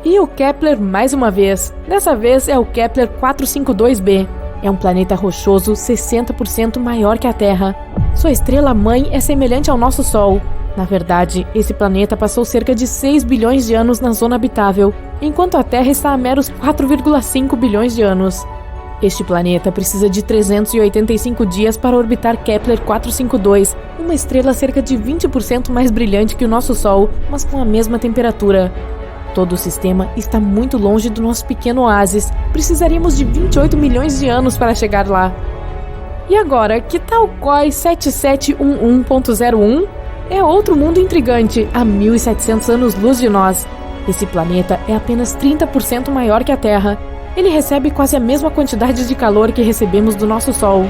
E o Kepler mais uma vez. Dessa vez é o Kepler 452b. É um planeta rochoso 60% maior que a Terra. Sua estrela-mãe é semelhante ao nosso Sol. Na verdade, esse planeta passou cerca de 6 bilhões de anos na zona habitável, enquanto a Terra está a meros 4,5 bilhões de anos. Este planeta precisa de 385 dias para orbitar Kepler 452, uma estrela cerca de 20% mais brilhante que o nosso Sol, mas com a mesma temperatura. Todo o sistema está muito longe do nosso pequeno oásis. Precisaríamos de 28 milhões de anos para chegar lá. E agora, que tal COI 7711.01? É outro mundo intrigante, a 1.700 anos-luz de nós. Esse planeta é apenas 30% maior que a Terra. Ele recebe quase a mesma quantidade de calor que recebemos do nosso Sol.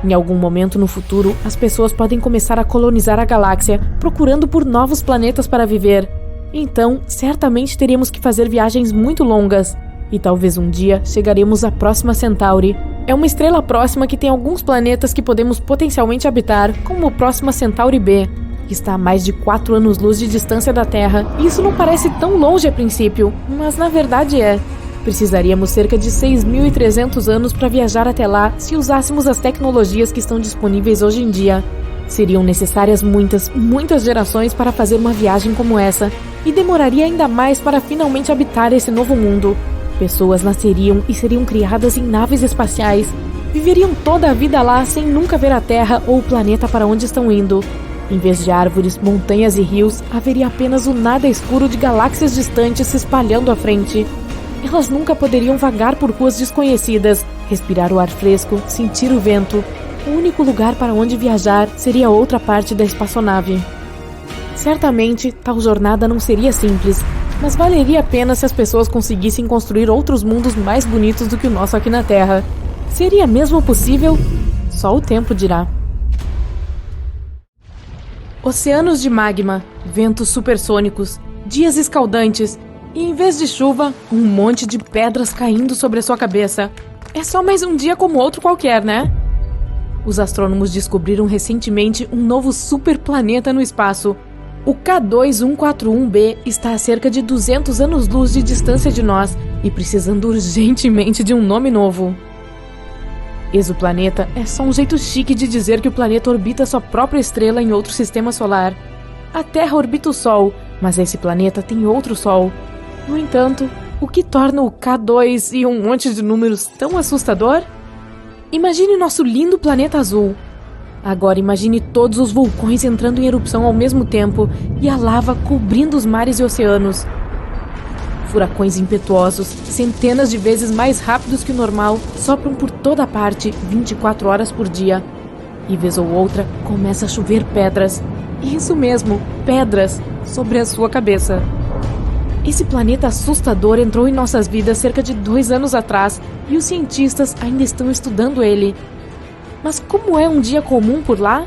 Em algum momento no futuro, as pessoas podem começar a colonizar a galáxia, procurando por novos planetas para viver. Então, certamente teremos que fazer viagens muito longas. E talvez um dia chegaremos à Próxima Centauri. É uma estrela próxima que tem alguns planetas que podemos potencialmente habitar, como o Próxima Centauri b, que está a mais de 4 anos-luz de distância da Terra. E isso não parece tão longe a princípio, mas na verdade é. Precisaríamos cerca de 6.300 anos para viajar até lá se usássemos as tecnologias que estão disponíveis hoje em dia. Seriam necessárias muitas gerações para fazer uma viagem como essa, e demoraria ainda mais para finalmente habitar esse novo mundo. Pessoas nasceriam e seriam criadas em naves espaciais. Viveriam toda a vida lá sem nunca ver a Terra ou o planeta para onde estão indo. Em vez de árvores, montanhas e rios, haveria apenas o nada escuro de galáxias distantes se espalhando à frente. Elas nunca poderiam vagar por ruas desconhecidas, respirar o ar fresco, sentir o vento. O único lugar para onde viajar seria outra parte da espaçonave. Certamente, tal jornada não seria simples, mas valeria a pena se as pessoas conseguissem construir outros mundos mais bonitos do que o nosso aqui na Terra. Seria mesmo possível? Só o tempo dirá. Oceanos de magma, ventos supersônicos, dias escaldantes, e em vez de chuva, um monte de pedras caindo sobre a sua cabeça. É só mais um dia como outro qualquer, né? Os astrônomos descobriram recentemente um novo superplaneta no espaço. O K2141b está a cerca de 200 anos-luz de distância de nós e precisando urgentemente de um nome novo. Exoplaneta é só um jeito chique de dizer que o planeta orbita sua própria estrela em outro sistema solar. A Terra orbita o Sol, mas esse planeta tem outro Sol. No entanto, o que torna o K2 e um monte de números tão assustador? Imagine nosso lindo planeta azul. Agora imagine todos os vulcões entrando em erupção ao mesmo tempo e a lava cobrindo os mares e oceanos. Furacões impetuosos, centenas de vezes mais rápidos que o normal, sopram por toda parte 24 horas por dia. E vez ou outra, começa a chover pedras. Isso mesmo, pedras, sobre a sua cabeça. Esse planeta assustador entrou em nossas vidas cerca de 2 anos atrás e os cientistas ainda estão estudando ele. Mas como é um dia comum por lá?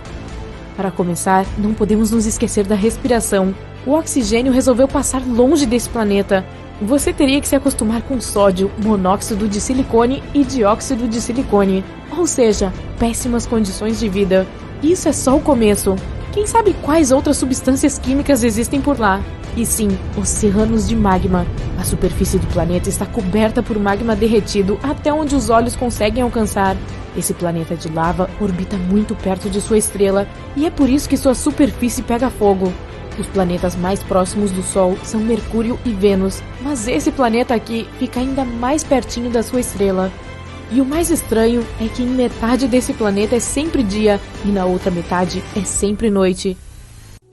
Para começar, não podemos nos esquecer da respiração. O oxigênio resolveu passar longe desse planeta. Você teria que se acostumar com sódio, monóxido de silicone e dióxido de silicone. Ou seja, péssimas condições de vida. Isso é só o começo. Quem sabe quais outras substâncias químicas existem por lá? E sim, oceanos de magma. A superfície do planeta está coberta por magma derretido até onde os olhos conseguem alcançar. Esse planeta de lava orbita muito perto de sua estrela e é por isso que sua superfície pega fogo. Os planetas mais próximos do Sol são Mercúrio e Vênus, mas esse planeta aqui fica ainda mais pertinho da sua estrela. E o mais estranho é que em metade desse planeta é sempre dia e na outra metade é sempre noite.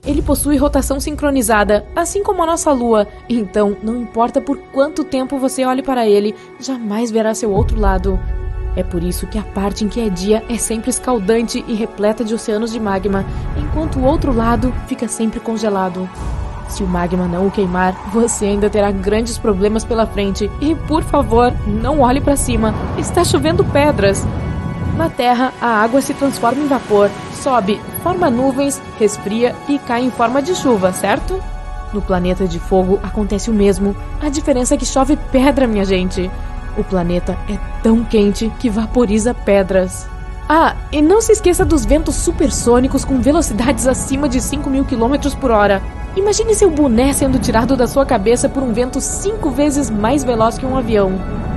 Ele possui rotação sincronizada, assim como a nossa Lua, então não importa por quanto tempo você olhe para ele, jamais verá seu outro lado. É por isso que a parte em que é dia é sempre escaldante e repleta de oceanos de magma, enquanto o outro lado fica sempre congelado. Se o magma não o queimar, você ainda terá grandes problemas pela frente. E, por favor, não olhe para cima. Está chovendo pedras. Na Terra, a água se transforma em vapor, sobe, forma nuvens, resfria e cai em forma de chuva, certo? No planeta de fogo acontece o mesmo. A diferença é que chove pedra, minha gente. O planeta é tão quente que vaporiza pedras. Ah, e não se esqueça dos ventos supersônicos com velocidades acima de 5.000 km por hora. Imagine seu boné sendo tirado da sua cabeça por um vento 5 vezes mais veloz que um avião.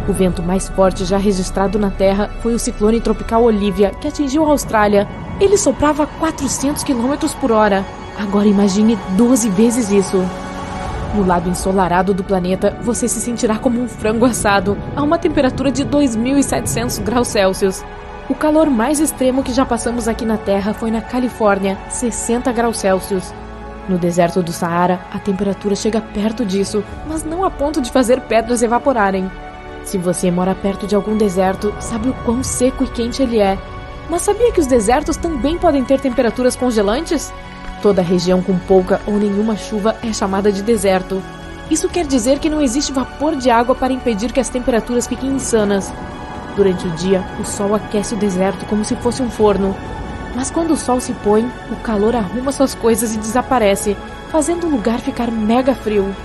O vento mais forte já registrado na Terra foi o ciclone tropical Olivia, que atingiu a Austrália. Ele soprava a 400 km por hora. Agora imagine 12 vezes isso. No lado ensolarado do planeta, você se sentirá como um frango assado, a uma temperatura de 2.700 graus Celsius. O calor mais extremo que já passamos aqui na Terra foi na Califórnia, 60 graus Celsius. No deserto do Saara, a temperatura chega perto disso, mas não a ponto de fazer pedras evaporarem. Se você mora perto de algum deserto, sabe o quão seco e quente ele é. Mas sabia que os desertos também podem ter temperaturas congelantes? Toda região com pouca ou nenhuma chuva é chamada de deserto. Isso quer dizer que não existe vapor de água para impedir que as temperaturas fiquem insanas. Durante o dia, o sol aquece o deserto como se fosse um forno. Mas quando o sol se põe, o calor arruma suas coisas e desaparece, fazendo o lugar ficar mega frio.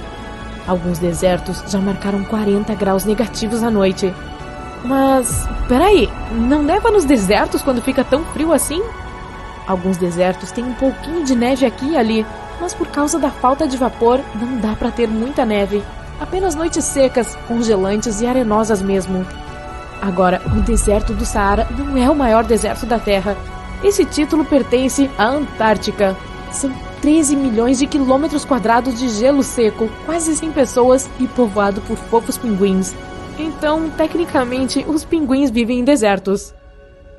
Alguns desertos já marcaram 40 graus negativos à noite. Mas, peraí, não neva nos desertos quando fica tão frio assim? Alguns desertos têm um pouquinho de neve aqui e ali, mas por causa da falta de vapor, não dá para ter muita neve. Apenas noites secas, congelantes e arenosas mesmo. Agora, o deserto do Saara não é o maior deserto da Terra. Esse título pertence à Antártica. São 13 milhões de quilômetros quadrados de gelo seco, quase sem pessoas e povoado por fofos pinguins. Então, tecnicamente, os pinguins vivem em desertos.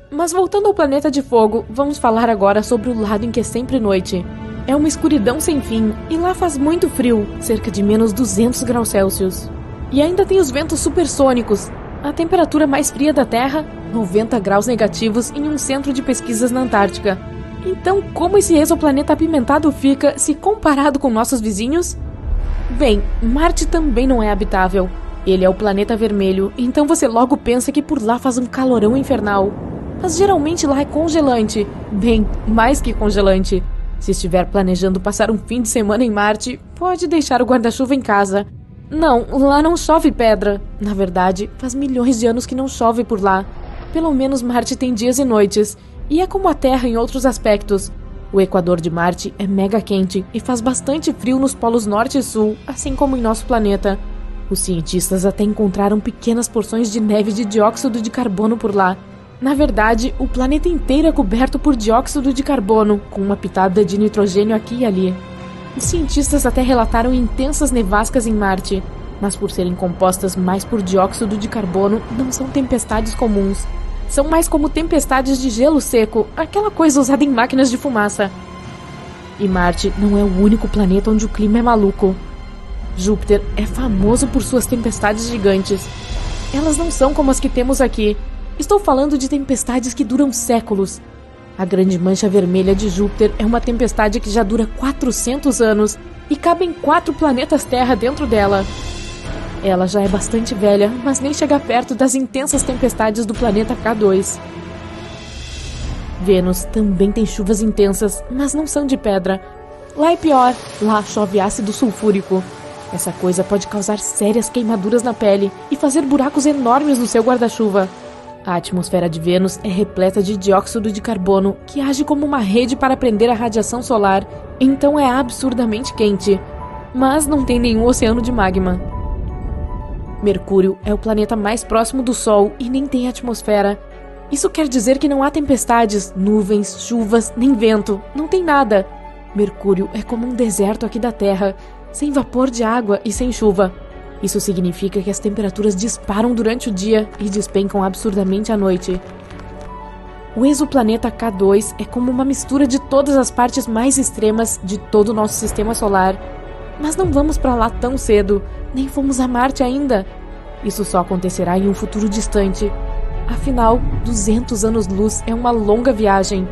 Mas voltando ao planeta de fogo, vamos falar agora sobre o lado em que é sempre noite. É uma escuridão sem fim, e lá faz muito frio, cerca de menos 200 graus Celsius. E ainda tem os ventos supersônicos. A temperatura mais fria da Terra, 90 graus negativos em um centro de pesquisas na Antártica. Então, como esse exoplaneta apimentado fica se comparado com nossos vizinhos? Bem, Marte também não é habitável. Ele é o planeta vermelho, então você logo pensa que por lá faz um calorão infernal. Mas geralmente lá é congelante. Bem, mais que congelante. Se estiver planejando passar um fim de semana em Marte, pode deixar o guarda-chuva em casa. Não, lá não chove pedra. Na verdade, faz milhões de anos que não chove por lá. Pelo menos Marte tem dias e noites. E é como a Terra em outros aspectos. O equador de Marte é mega quente e faz bastante frio nos polos norte e sul, assim como em nosso planeta. Os cientistas até encontraram pequenas porções de neve de dióxido de carbono por lá. Na verdade, o planeta inteiro é coberto por dióxido de carbono, com uma pitada de nitrogênio aqui e ali. Os cientistas até relataram intensas nevascas em Marte, mas por serem compostas mais por dióxido de carbono, não são tempestades comuns. São mais como tempestades de gelo seco, aquela coisa usada em máquinas de fumaça. E Marte não é o único planeta onde o clima é maluco. Júpiter é famoso por suas tempestades gigantes. Elas não são como as que temos aqui. Estou falando de tempestades que duram séculos. A grande mancha vermelha de Júpiter é uma tempestade que já dura 400 anos e cabem 4 planetas Terra dentro dela. Ela já é bastante velha, mas nem chega perto das intensas tempestades do planeta K2. Vênus também tem chuvas intensas, mas não são de pedra. Lá é pior, lá chove ácido sulfúrico. Essa coisa pode causar sérias queimaduras na pele e fazer buracos enormes no seu guarda-chuva. A atmosfera de Vênus é repleta de dióxido de carbono, que age como uma rede para prender a radiação solar, então é absurdamente quente. Mas não tem nenhum oceano de magma. Mercúrio é o planeta mais próximo do Sol e nem tem atmosfera. Isso quer dizer que não há tempestades, nuvens, chuvas, nem vento. Não tem nada. Mercúrio é como um deserto aqui da Terra, sem vapor de água e sem chuva. Isso significa que as temperaturas disparam durante o dia e despencam absurdamente à noite. O exoplaneta K2 é como uma mistura de todas as partes mais extremas de todo o nosso sistema solar. Mas não vamos para lá tão cedo, nem fomos a Marte ainda. Isso só acontecerá em um futuro distante. Afinal, 200 anos-luz é uma longa viagem.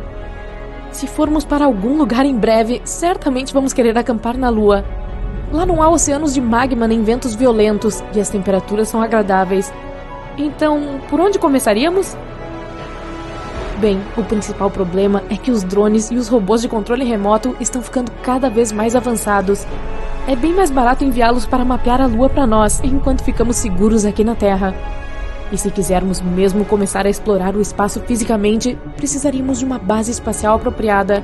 Se formos para algum lugar em breve, certamente vamos querer acampar na Lua. Lá não há oceanos de magma nem ventos violentos e as temperaturas são agradáveis. Então, por onde começaríamos? Bem, o principal problema é que os drones e os robôs de controle remoto estão ficando cada vez mais avançados. É bem mais barato enviá-los para mapear a Lua para nós, enquanto ficamos seguros aqui na Terra. E se quisermos mesmo começar a explorar o espaço fisicamente, precisaríamos de uma base espacial apropriada.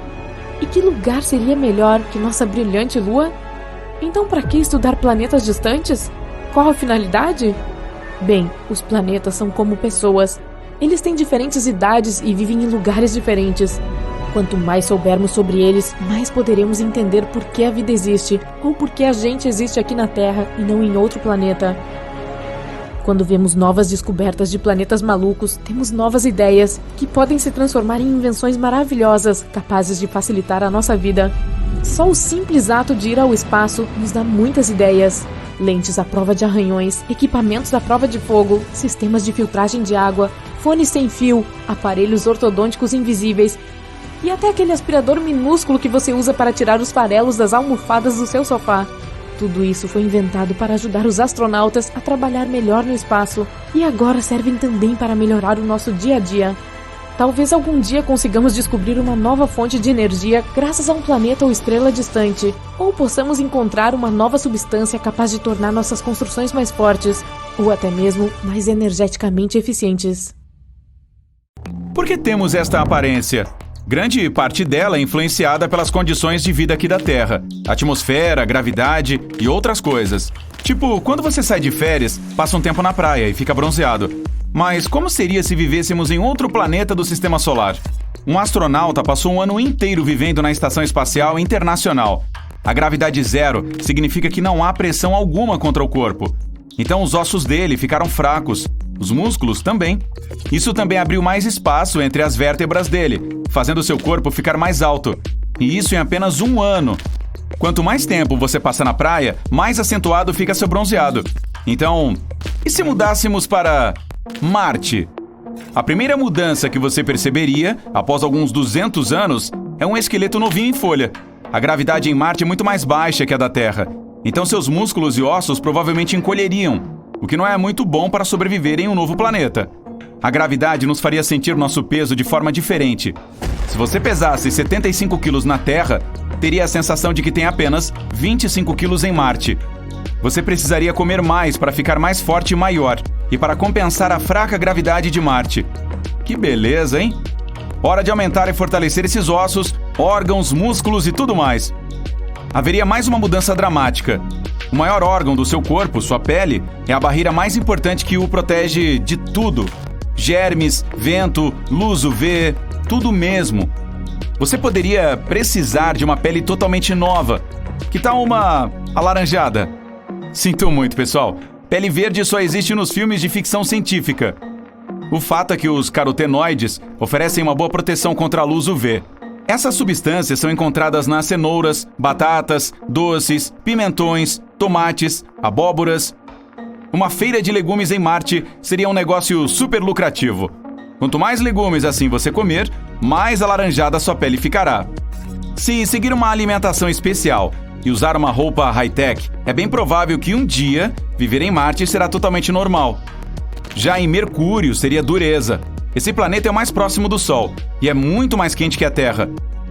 E que lugar seria melhor que nossa brilhante Lua? Então, para que estudar planetas distantes? Qual a finalidade? Bem, os planetas são como pessoas. Eles têm diferentes idades e vivem em lugares diferentes. Quanto mais soubermos sobre eles, mais poderemos entender por que a vida existe, ou por que a gente existe aqui na Terra e não em outro planeta. Quando vemos novas descobertas de planetas malucos, temos novas ideias, que podem se transformar em invenções maravilhosas, capazes de facilitar a nossa vida. Só o simples ato de ir ao espaço nos dá muitas ideias. Lentes à prova de arranhões, equipamentos à prova de fogo, sistemas de filtragem de água, fones sem fio, aparelhos ortodônticos invisíveis e até aquele aspirador minúsculo que você usa para tirar os farelos das almofadas do seu sofá. Tudo isso foi inventado para ajudar os astronautas a trabalhar melhor no espaço e agora servem também para melhorar o nosso dia a dia. Talvez algum dia consigamos descobrir uma nova fonte de energia graças a um planeta ou estrela distante, ou possamos encontrar uma nova substância capaz de tornar nossas construções mais fortes, ou até mesmo mais energeticamente eficientes. Por que temos esta aparência? Grande parte dela é influenciada pelas condições de vida aqui da Terra, atmosfera, gravidade e outras coisas. Tipo, quando você sai de férias, passa um tempo na praia e fica bronzeado. Mas como seria se vivêssemos em outro planeta do Sistema Solar? Um astronauta passou um ano inteiro vivendo na Estação Espacial Internacional. A gravidade zero significa que não há pressão alguma contra o corpo. Então os ossos dele ficaram fracos, os músculos também. Isso também abriu mais espaço entre as vértebras dele, fazendo seu corpo ficar mais alto. E isso em apenas um ano. Quanto mais tempo você passa na praia, mais acentuado fica seu bronzeado. Então, e se mudássemos para Marte? A primeira mudança que você perceberia, após alguns 200 anos, é um esqueleto novinho em folha. A gravidade em Marte é muito mais baixa que a da Terra. Então seus músculos e ossos provavelmente encolheriam, o que não é muito bom para sobreviver em um novo planeta. A gravidade nos faria sentir nosso peso de forma diferente. Se você pesasse 75 quilos na Terra, teria a sensação de que tem apenas 25 quilos em Marte. Você precisaria comer mais para ficar mais forte e maior, e para compensar a fraca gravidade de Marte. Que beleza, hein? Hora de aumentar e fortalecer esses ossos, órgãos, músculos e tudo mais. Haveria mais uma mudança dramática. O maior órgão do seu corpo, sua pele, é a barreira mais importante que o protege de tudo. Germes, vento, luz UV, tudo mesmo. você poderia precisar de uma pele totalmente nova. Que tal uma alaranjada? Sinto muito, pessoal. Pele verde só existe nos filmes de ficção científica. O fato é que os carotenoides oferecem uma boa proteção contra a luz UV. Essas substâncias são encontradas nas cenouras, batatas, doces, pimentões, tomates, abóboras. Uma feira de legumes em Marte seria um negócio super lucrativo. Quanto mais legumes assim você comer, mais alaranjada sua pele ficará. Se seguir uma alimentação especial e usar uma roupa high-tech, é bem provável que um dia viver em Marte será totalmente normal. Já em Mercúrio seria dureza. Esse planeta é o mais próximo do Sol e é muito mais quente que a Terra.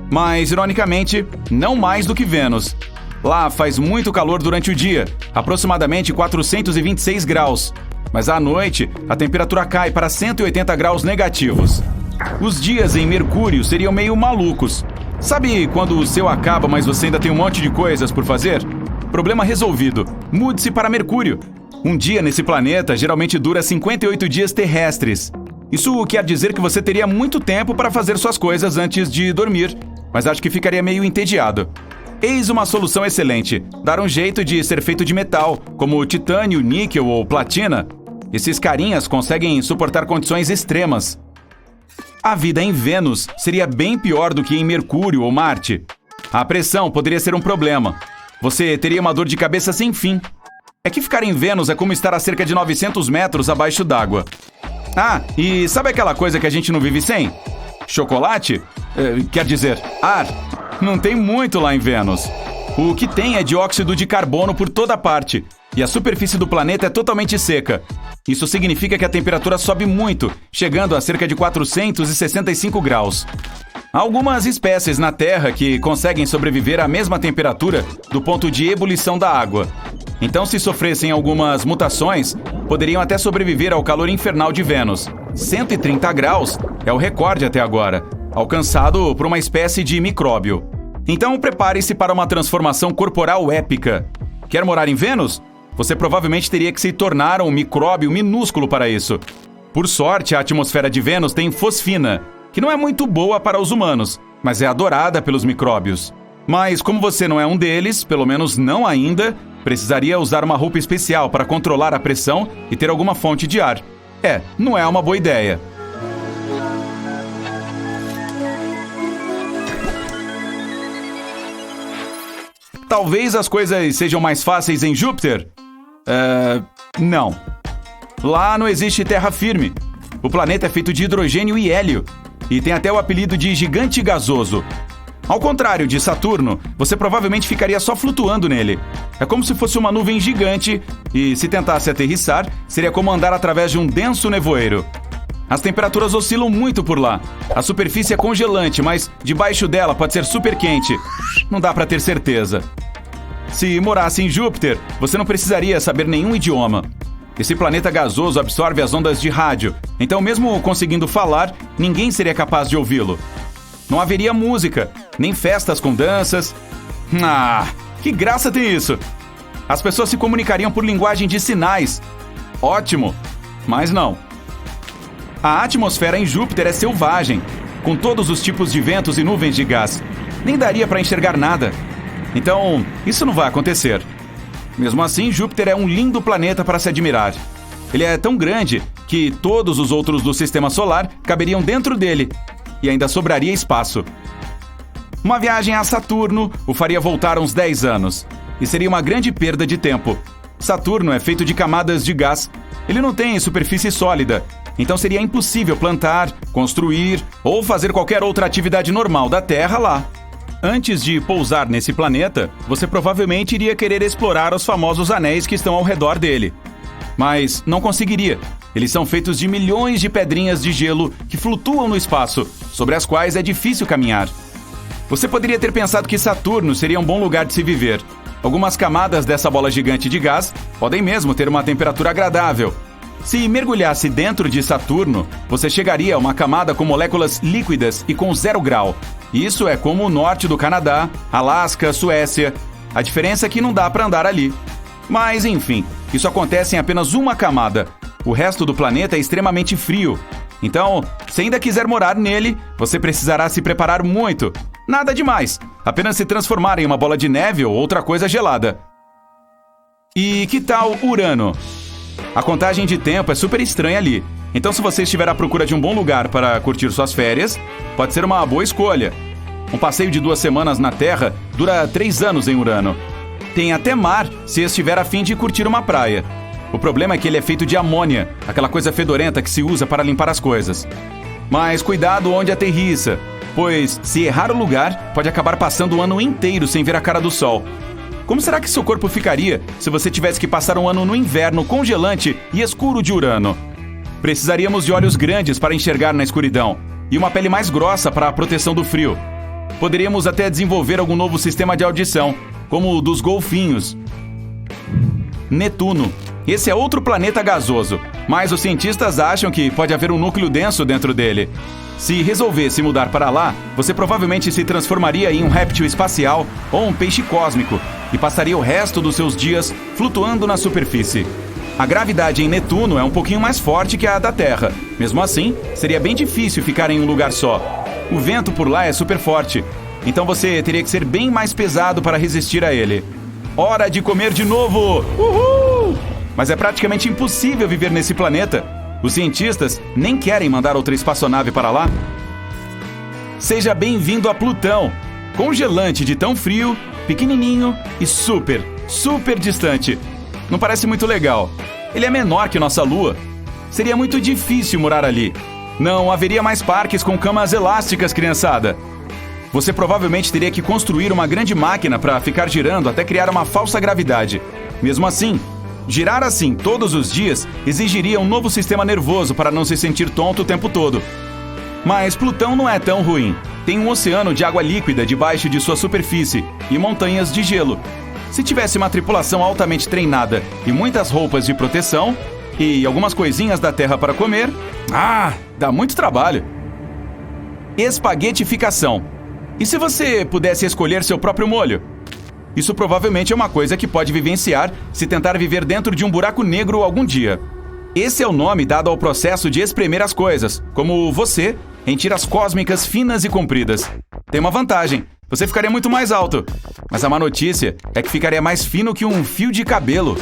Mas, ironicamente, não mais do que Vênus. Lá faz muito calor durante o dia, aproximadamente 426 graus. Mas à noite, a temperatura cai para 180 graus negativos. Os dias em Mercúrio seriam meio malucos. Sabe quando o seu acaba, mas você ainda tem um monte de coisas por fazer? Problema resolvido. Mude-se para Mercúrio. Um dia nesse planeta geralmente dura 58 dias terrestres. Isso quer dizer que você teria muito tempo para fazer suas coisas antes de dormir, mas acho que ficaria meio entediado. Eis uma solução excelente: dar um jeito de ser feito de metal, como titânio, níquel ou platina. Esses carinhas conseguem suportar condições extremas. A vida em Vênus seria bem pior do que em Mercúrio ou Marte. A pressão poderia ser um problema. Você teria uma dor de cabeça sem fim. É que ficar em Vênus é como estar a cerca de 900 metros abaixo d'água. Ah, e sabe aquela coisa que a gente não vive sem? Chocolate? Quer dizer, ar. Não tem muito lá em Vênus. O que tem é dióxido de carbono por toda parte. E a superfície do planeta é totalmente seca. Isso significa que a temperatura sobe muito, chegando a cerca de 465 graus. Há algumas espécies na Terra que conseguem sobreviver à mesma temperatura do ponto de ebulição da água. Então, se sofressem algumas mutações, poderiam até sobreviver ao calor infernal de Vênus. 130 graus é o recorde até agora, alcançado por uma espécie de micróbio. Então, prepare-se para uma transformação corporal épica. Quer morar em Vênus? Você provavelmente teria que se tornar um micróbio minúsculo para isso. Por sorte, a atmosfera de Vênus tem fosfina, que não é muito boa para os humanos, mas é adorada pelos micróbios. Mas como você não é um deles, pelo menos não ainda, precisaria usar uma roupa especial para controlar a pressão e ter alguma fonte de ar. Não é uma boa ideia. Talvez as coisas sejam mais fáceis em Júpiter? Não. Lá não existe terra firme. O planeta é feito de hidrogênio e hélio, e tem até o apelido de gigante gasoso. Ao contrário de Saturno, você provavelmente ficaria só flutuando nele. É como se fosse uma nuvem gigante, e se tentasse aterrissar, seria como andar através de um denso nevoeiro. As temperaturas oscilam muito por lá. A superfície é congelante, mas debaixo dela pode ser super quente. Não dá para ter certeza. Se morasse em Júpiter, você não precisaria saber nenhum idioma. Esse planeta gasoso absorve as ondas de rádio, então mesmo conseguindo falar, ninguém seria capaz de ouvi-lo. Não haveria música, nem festas com danças. Que graça tem isso! As pessoas se comunicariam por linguagem de sinais. Ótimo, mas não. A atmosfera em Júpiter é selvagem, com todos os tipos de ventos e nuvens de gás. Nem daria para enxergar nada. Então, isso não vai acontecer. Mesmo assim, Júpiter é um lindo planeta para se admirar. Ele é tão grande que todos os outros do Sistema Solar caberiam dentro dele, e ainda sobraria espaço. Uma viagem a Saturno o faria voltar uns 10 anos, e seria uma grande perda de tempo. Saturno é feito de camadas de gás. Ele não tem superfície sólida, então seria impossível plantar, construir ou fazer qualquer outra atividade normal da Terra lá. Antes de pousar nesse planeta, você provavelmente iria querer explorar os famosos anéis que estão ao redor dele. Mas não conseguiria. Eles são feitos de milhões de pedrinhas de gelo que flutuam no espaço, sobre as quais é difícil caminhar. Você poderia ter pensado que Saturno seria um bom lugar de se viver. Algumas camadas dessa bola gigante de gás podem mesmo ter uma temperatura agradável. Se mergulhasse dentro de Saturno, você chegaria a uma camada com moléculas líquidas e com 0 grau. Isso é como o norte do Canadá, Alasca, Suécia. A diferença é que não dá para andar ali. Mas, enfim, isso acontece em apenas uma camada. O resto do planeta é extremamente frio. Então, se ainda quiser morar nele, você precisará se preparar muito. Nada demais, apenas se transformar em uma bola de neve ou outra coisa gelada. E que tal Urano? A contagem de tempo é super estranha ali. Então, se você estiver à procura de um bom lugar para curtir suas férias, pode ser uma boa escolha. Um passeio de 2 semanas na Terra dura 3 anos em Urano. Tem até mar se estiver a fim de curtir uma praia. O problema é que ele é feito de amônia, aquela coisa fedorenta que se usa para limpar as coisas. Mas cuidado onde aterrissa, pois se errar o lugar, pode acabar passando o ano inteiro sem ver a cara do sol. Como será que seu corpo ficaria se você tivesse que passar um ano no inverno congelante e escuro de Urano? Precisaríamos de olhos grandes para enxergar na escuridão e uma pele mais grossa para a proteção do frio. Poderíamos até desenvolver algum novo sistema de audição, como o dos golfinhos. Netuno. Esse é outro planeta gasoso, mas os cientistas acham que pode haver um núcleo denso dentro dele. Se resolvesse mudar para lá, você provavelmente se transformaria em um réptil espacial ou um peixe cósmico e passaria o resto dos seus dias flutuando na superfície. A gravidade em Netuno é um pouquinho mais forte que a da Terra. Mesmo assim, seria bem difícil ficar em um lugar só. O vento por lá é super forte, então você teria que ser bem mais pesado para resistir a ele. Hora de comer de novo! Uhul! Mas é praticamente impossível viver nesse planeta. Os cientistas nem querem mandar outra espaçonave para lá. Seja bem-vindo a Plutão, congelante de tão frio, pequenininho e super distante. Não parece muito legal. Ele é menor que nossa Lua. Seria muito difícil morar ali. Não haveria mais parques com camas elásticas, criançada. Você provavelmente teria que construir uma grande máquina para ficar girando até criar uma falsa gravidade. Mesmo assim, girar assim todos os dias exigiria um novo sistema nervoso para não se sentir tonto o tempo todo. Mas Plutão não é tão ruim. Tem um oceano de água líquida debaixo de sua superfície e montanhas de gelo. Se tivesse uma tripulação altamente treinada e muitas roupas de proteção e algumas coisinhas da Terra para comer, dá muito trabalho. Espaguetificação. E se você pudesse escolher seu próprio molho? Isso provavelmente é uma coisa que pode vivenciar se tentar viver dentro de um buraco negro algum dia. Esse é o nome dado ao processo de espremer as coisas, como você, em tiras cósmicas finas e compridas. Tem uma vantagem, você ficaria muito mais alto. Mas a má notícia é que ficaria mais fino que um fio de cabelo.